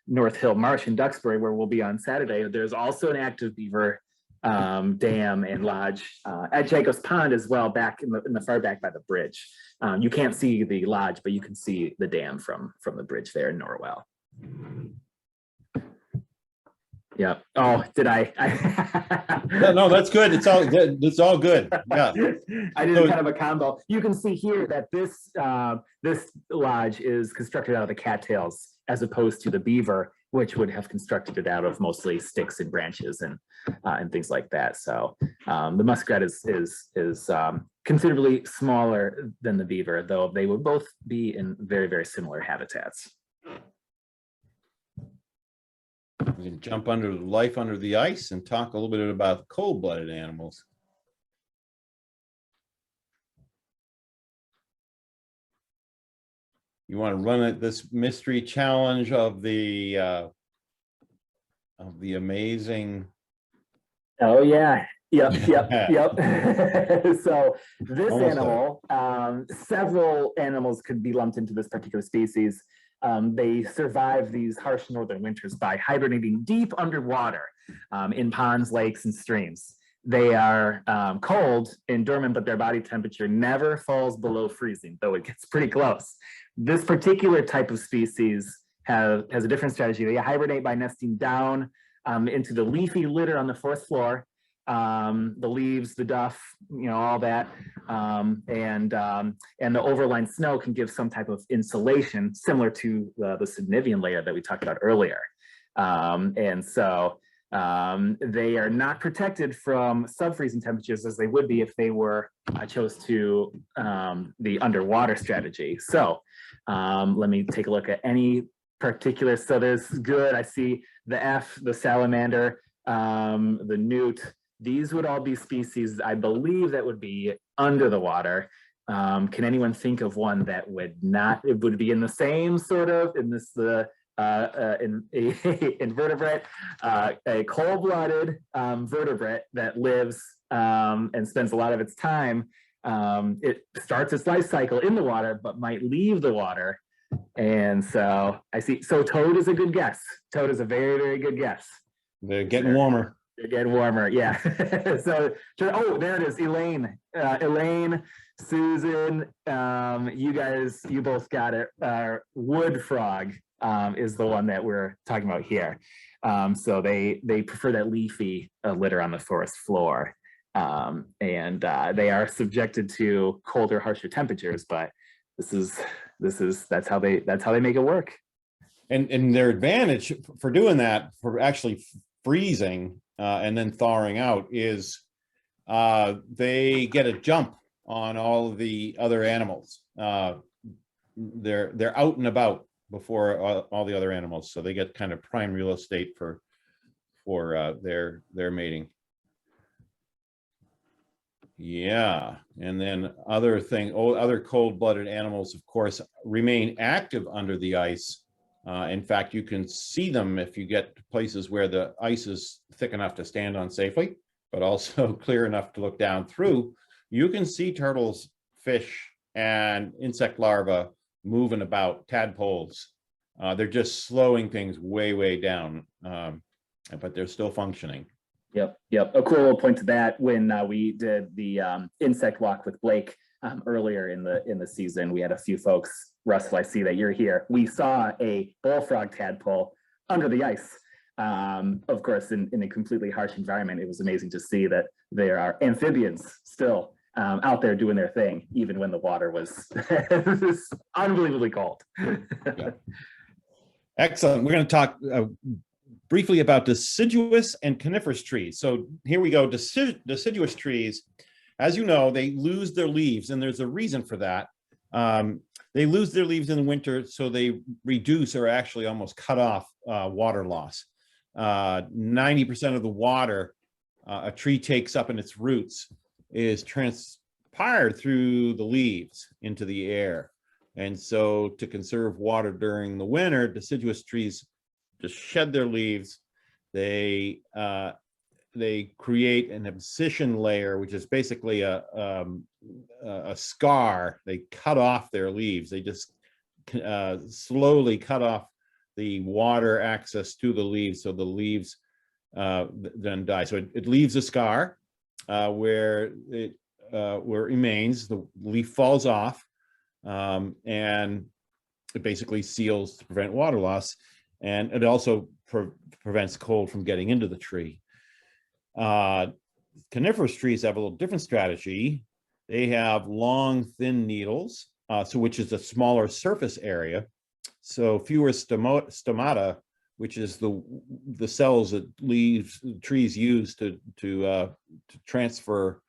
North Hill Marsh in Duxbury, where we'll be on Saturday. There's also an active beaver dam and lodge at Jacobs Pond as well, back in the far back by the bridge. You can't see the lodge, but you can see the dam from the bridge there in Norwell. Yeah. Oh, did I? No, that's good. It's all good. It's all good. Yeah. I did kind of a combo. You can see here that this this lodge is constructed out of the cattails, as opposed to the beaver, which would have constructed it out of mostly sticks and branches and things like that. So the muskrat is considerably smaller than the beaver, though they would both be in very, very similar habitats. We can jump under life under the ice and talk a little bit about cold-blooded animals. You want to run this mystery challenge of the amazing. Oh yeah. Yep. So this Almost animal, several animals could be lumped into this particular species. They survive these harsh northern winters by hibernating deep underwater in ponds, lakes, and streams. They are cold and dormant, but their body temperature never falls below freezing, though it gets pretty close. This particular type of species has a different strategy. They hibernate by nesting down into the leafy litter on the fourth floor. The leaves, the duff, all that, and the overlying snow can give some type of insulation, similar to the Subnivian layer that we talked about earlier. And so they are not protected from sub-freezing temperatures as they would be if they were chose to the underwater strategy. So let me take a look at any particular. So there's good. I see the the salamander, the newt. These would all be species, I believe, that would be under the water. Can anyone think of one that would not? It would be in the same sort of, in this invertebrate, a cold-blooded vertebrate that lives and spends a lot of its time. It starts its life cycle in the water, but might leave the water And so I see, so toad is a good guess. Toad is a very, very good guess. They're getting warmer. They're getting warmer, yeah. So, oh, there it is, Elaine. Elaine, Susan, you both got it. Wood frog is the one that we're talking about here. So they prefer that leafy litter on the forest floor. And they are subjected to colder, harsher temperatures, but that's how they make it work. And their advantage for doing that, for actually freezing and then thawing out, is they get a jump on all of the other animals. They're out and about before all the other animals, so they get kind of prime real estate for their mating. Yeah, and then other cold-blooded animals, of course, remain active under the ice. In fact, you can see them if you get to places where the ice is thick enough to stand on safely, but also clear enough to look down through. You can see turtles, fish, and insect larvae moving about, tadpoles. They're just slowing things way, way down, but they're still functioning. Yep. A cool little point to that, when we did the insect walk with Blake earlier in the season, we had a few folks. Russell, I see that you're here. We saw a bullfrog tadpole under the ice. Of course, in a completely harsh environment, it was amazing to see that there are amphibians still out there doing their thing, even when the water was unbelievably cold. Yeah. Excellent. We're going to talk briefly about deciduous and coniferous trees. So here we go. Deciduous trees, as you know, they lose their leaves, and there's a reason for that. They lose their leaves in the winter, so they reduce or actually almost cut off water loss. 90% of the water a tree takes up in its roots is transpired through the leaves into the air. And so to conserve water during the winter, deciduous trees just shed their leaves. They create an abscission layer, which is basically a scar. They cut off their leaves. They just slowly cut off the water access to the leaves, so the leaves then die. So it leaves a scar where it remains. The leaf falls off, and it basically seals to prevent water loss, and it also prevents cold from getting into the tree. Coniferous trees have a little different strategy. They have long, thin needles, which is a smaller surface area, so fewer stomata, which is the cells that trees use to transfer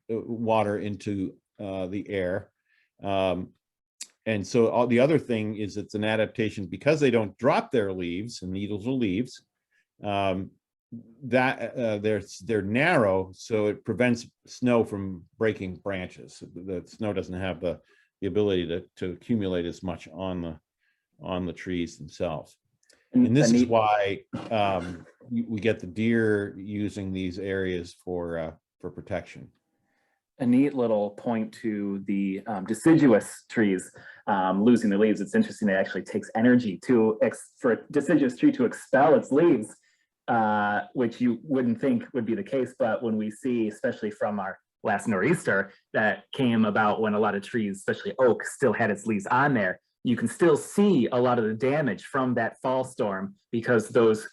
water into the air. And so the other thing is it's an adaptation because they don't drop their leaves, and needles are leaves, they're narrow, so it prevents snow from breaking branches. The snow doesn't have the ability to accumulate as much on the trees themselves. And this is why we get the deer using these areas for protection. A neat little point to the deciduous trees losing their leaves. It's interesting. It actually takes energy for a deciduous tree to expel its leaves, which you wouldn't think would be the case. But when we see, especially from our last nor'easter that came about when a lot of trees, especially oak, still had its leaves on there, you can still see a lot of the damage from that fall storm, because those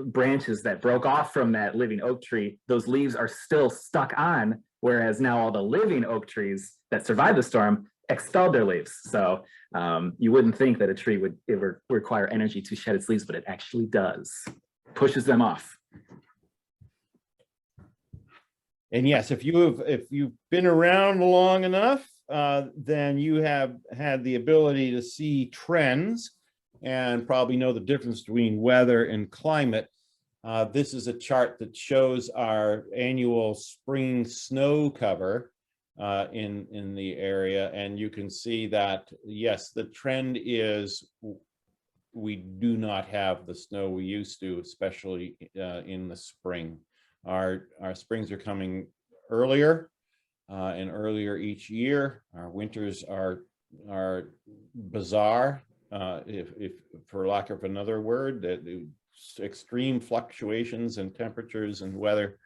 branches that broke off from that living oak tree, those leaves are still stuck on, whereas now all the living oak trees that survived the storm expelled their leaves. So you wouldn't think that a tree would ever require energy to shed its leaves, but it actually does. Pushes them off. And yes, if you've been around long enough, then you have had the ability to see trends and probably know the difference between weather and climate. This is a chart that shows our annual spring snow cover in the area, and you can see that, yes, the trend is we do not have the snow we used to, especially in the spring. Our springs are coming earlier and earlier each year. Our winters are bizarre, if for lack of another word, that extreme fluctuations in temperatures and weather.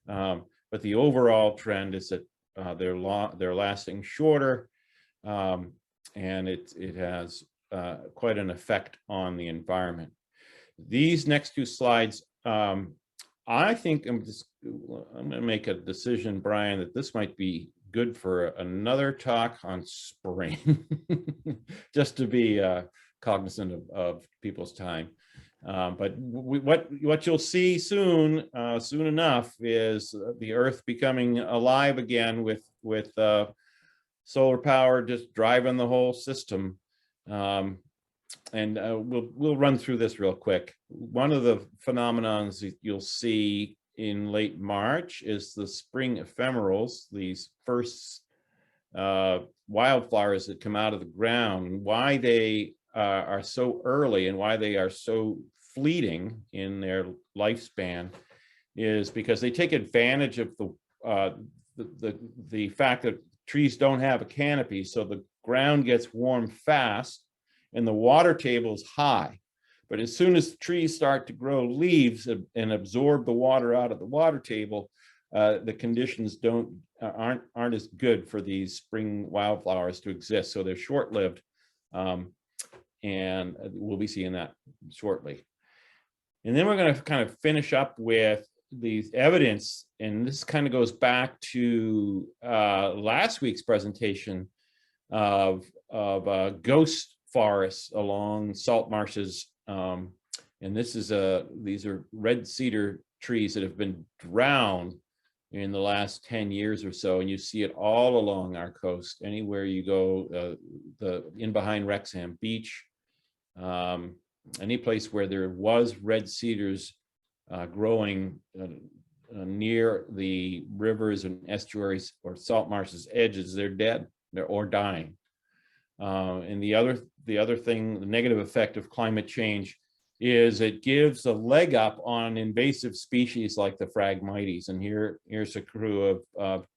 But the overall trend is that they're lasting shorter, and it has quite an effect on the environment. These next two slides, I think I'm going to make a decision, Brian, that this might be good for another talk on spring, just to be cognizant of people's time. But what you'll see soon enough is the Earth becoming alive again with solar power just driving the whole system. And we'll run through this real quick. One of the phenomenons that you'll see in late March is the spring ephemerals, these first wildflowers that come out of the ground. And why they are so early and why they are so fleeting in their lifespan is because they take advantage of the fact that trees don't have a canopy, so the ground gets warm fast and the water table is high. But as soon as the trees start to grow leaves and absorb the water out of the water table, the conditions aren't as good for these spring wildflowers to exist. So they're short-lived, and we'll be seeing that shortly. And then we're going to kind of finish up with the evidence, and this kind of goes back to last week's presentation of ghost forests along salt marshes, and these are red cedar trees that have been drowned in the last 10 years or so, and you see it all along our coast. Anywhere you go, in behind Wrexham Beach, any place where there was red cedars growing near the rivers and estuaries or salt marshes edges, they're dead, or dying. And the other thing, the negative effect of climate change, is it gives a leg up on invasive species like the Phragmites. And here's a crew of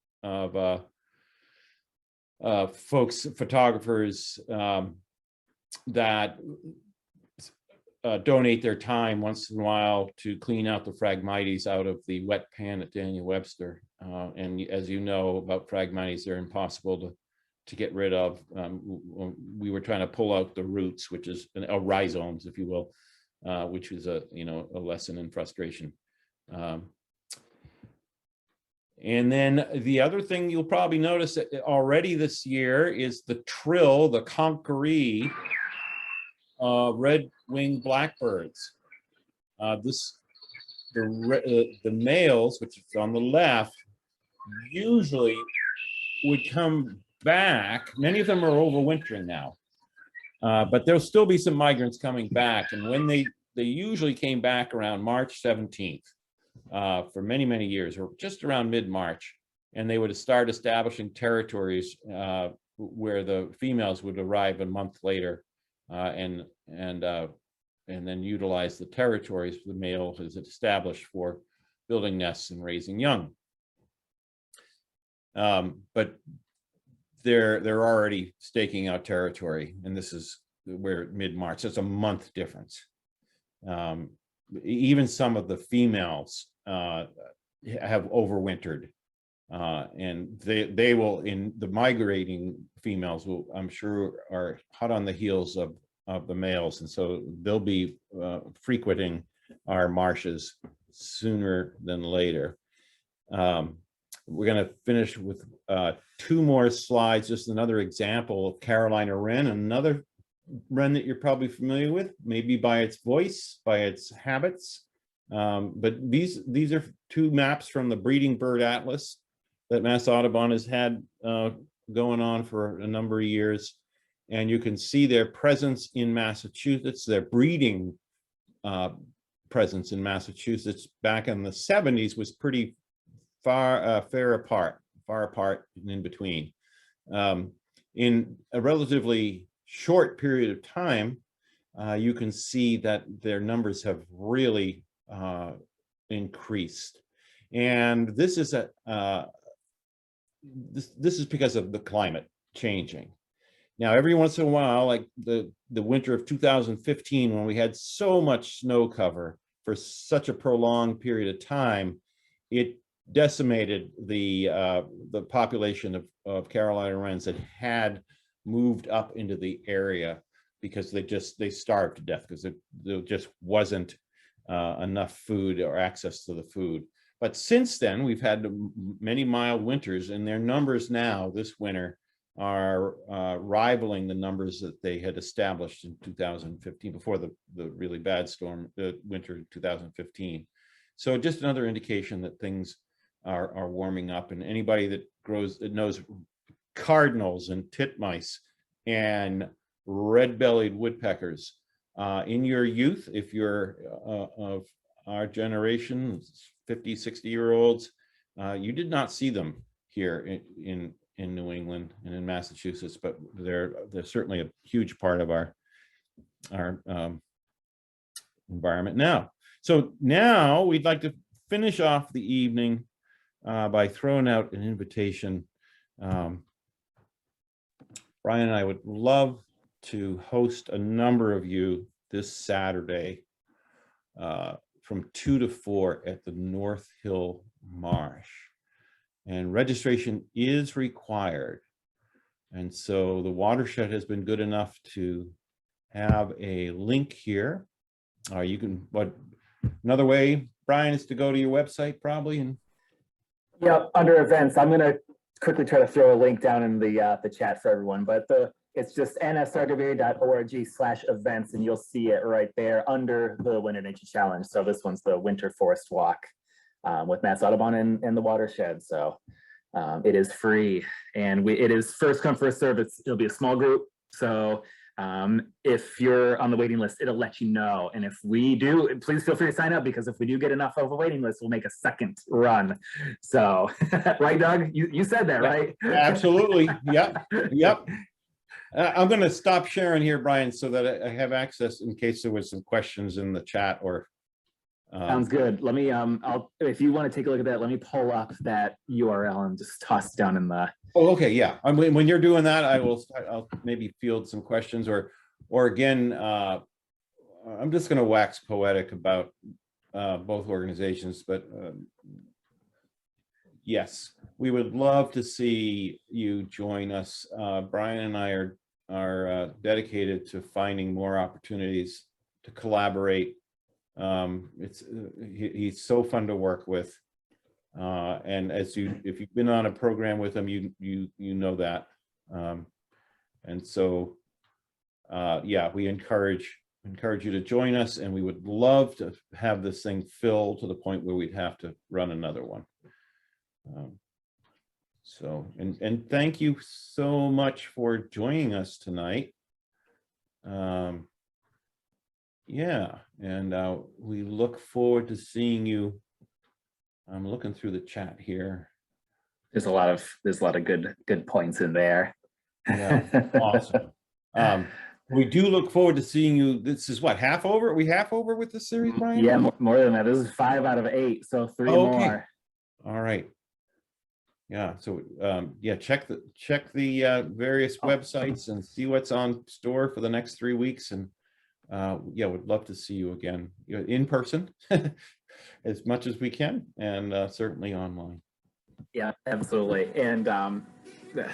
folks, photographers, that donate their time once in a while to clean out the Phragmites out of the wet pan at Daniel Webster. And as you know about Phragmites, they're impossible to get rid of. We were trying to pull out the roots, which is rhizomes, if you will, which is a lesson in frustration. And then the other thing you'll probably notice already this year is the trill, the conqueree red wing blackbirds. The males, which is on the left, usually would come back. Many of them are overwintering now, but there'll still be some migrants coming back. And when they usually came back around March 17th for many, many years, or just around mid-March, and they would start establishing territories where the females would arrive a month later, and then utilize the territories the male has established for building nests and raising young. But they're already staking out territory, and this is where mid-March. It's a month difference. Even some of the females have overwintered, and they will, in the migrating females will, I'm sure, are hot on the heels of the males, and so they'll be frequenting our marshes sooner than later. We're going to finish with two more slides, just another example of Carolina wren, another wren that you're probably familiar with, maybe by its voice, by its habits. But these are two maps from the Breeding Bird Atlas that Mass Audubon has had going on for a number of years. And you can see their presence in Massachusetts, their breeding presence in Massachusetts back in the 70s was pretty far apart and in between. In a relatively short period of time, you can see that their numbers have really increased, and this is this is because of the climate changing. Now, every once in a while, like the winter of 2015, when we had so much snow cover for such a prolonged period of time, it decimated the population of Carolina wrens that had moved up into the area, because they starved to death because there just wasn't enough food or access to the food. But since then, we've had many mild winters, and their numbers now this winter are rivaling the numbers that they had established in 2015 before the really bad storm, the winter of 2015. So just another indication that things are warming up, and anybody that knows cardinals and titmice and red-bellied woodpeckers in your youth, if you're of our generation, 50, 60-year-olds, you did not see them here in New England and in Massachusetts, but they're certainly a huge part of our environment now. So now we'd like to finish off the evening by throwing out an invitation. Brian and I would love to host a number of you this Saturday from 2 to 4 at the North Hill Marsh. And registration is required. And so the Watershed has been good enough to have a link here. You can, another way, Brian, is to go to your website probably. And Yep, under events, I'm going to quickly try to throw a link down in the chat for everyone, but it's just nsrwa.org/events, and you'll see it right there under the Winter Nature Challenge. So this one's the Winter Forest Walk with Matt's Audubon and the Watershed. So it is free, and it is first come, first serve. It'll be a small group. So if you're on the waiting list, it'll let you know. And if we do, please feel free to sign up, because if we do get enough of a waiting list, we'll make a second run. So, right, Doug? You said that, right? Absolutely. Yep. Yep. I'm going to stop sharing here, Brian, so that I have access in case there was some questions in the chat or. Sounds good. Let me, if you want to take a look at that, let me pull up that URL and just toss it down in the. Oh, okay, yeah. I mean, when you're doing that, I'll maybe field some questions, or again, I'm just going to wax poetic about both organizations, but yes, we would love to see you join us. Brian and I are dedicated to finding more opportunities to collaborate. He's so fun to work with. And if you've been on a program with him, you know that. And so, yeah, we encourage you to join us, and we would love to have this thing fill to the point where we'd have to run another one. So, and thank you so much for joining us tonight. Yeah, and we look forward to seeing you. I'm looking through the chat here. There's a lot of good points in there. Yeah, awesome. We do look forward to seeing you. This is what, half over? Are we half over with the series, Brian? Yeah, more than that. This is 5 out of 8, so 3 more. All right. Yeah. So yeah, check the various websites and see what's on store for the next 3 weeks. And yeah, would love to see you again in person as much as we can, and certainly online. Yeah, absolutely. And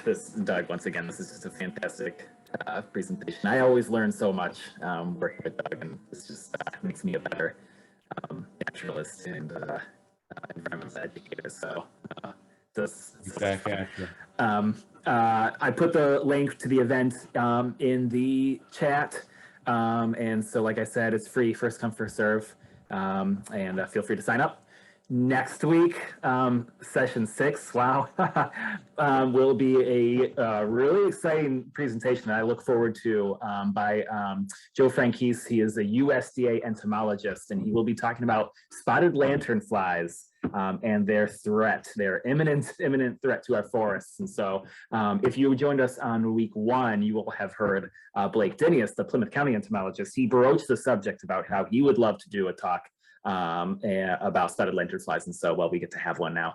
this, Doug, once again, this is just a fantastic presentation. I always learn so much working with Doug, and this just makes me a better naturalist and environmental educator. So I put the link to the event in the chat. And so, like I said, it's free, first come, first serve, and feel free to sign up. Next week, session 6, wow, will be a really exciting presentation I look forward to by Joe Franquise. He is a USDA entomologist, and he will be talking about spotted lanternflies and their imminent threat to our forests. And so if you joined us on week 1, you will have heard Blake Dinius, the Plymouth County entomologist. He broached the subject about how he would love to do a talk about spotted lanternflies, and so, well, we get to have one now.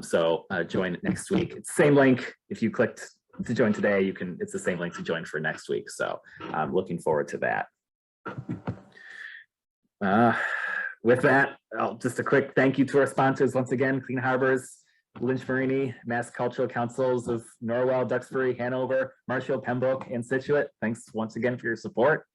So join next week. It's same link. If you clicked to join today, it's the same link to join for next week. So I'm looking forward to that. With that, just a quick thank you to our sponsors once again: Clean Harbors, Lynch Marini, Mass Cultural Councils of Norwell, Duxbury, Hanover, Marshall, Pembroke, and Scituate. Thanks once again for your support.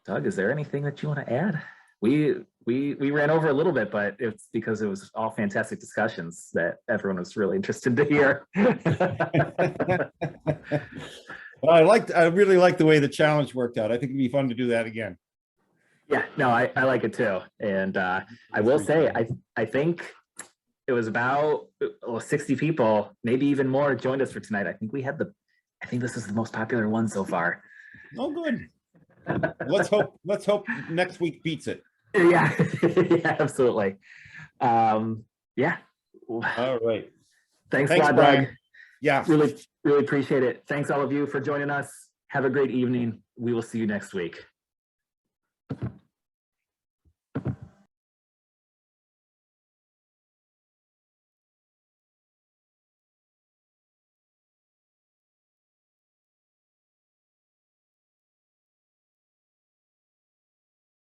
Doug, is there anything that you want to add? We ran over a little bit, but it's because it was all fantastic discussions that everyone was really interested to hear. Well, I really like the way the challenge worked out. I think it'd be fun to do that again. Yeah, no, I like it too. And I will say, I think it was about 60 people, maybe even more, joined us for tonight. I think this is the most popular one so far. Oh, good. Let's hope next week beats it. Yeah, yeah, absolutely. Yeah. All right. Thanks a lot, Brian. Doug. Yeah. Really appreciate it. Thanks all of you for joining us. Have a great evening. We will see you next week.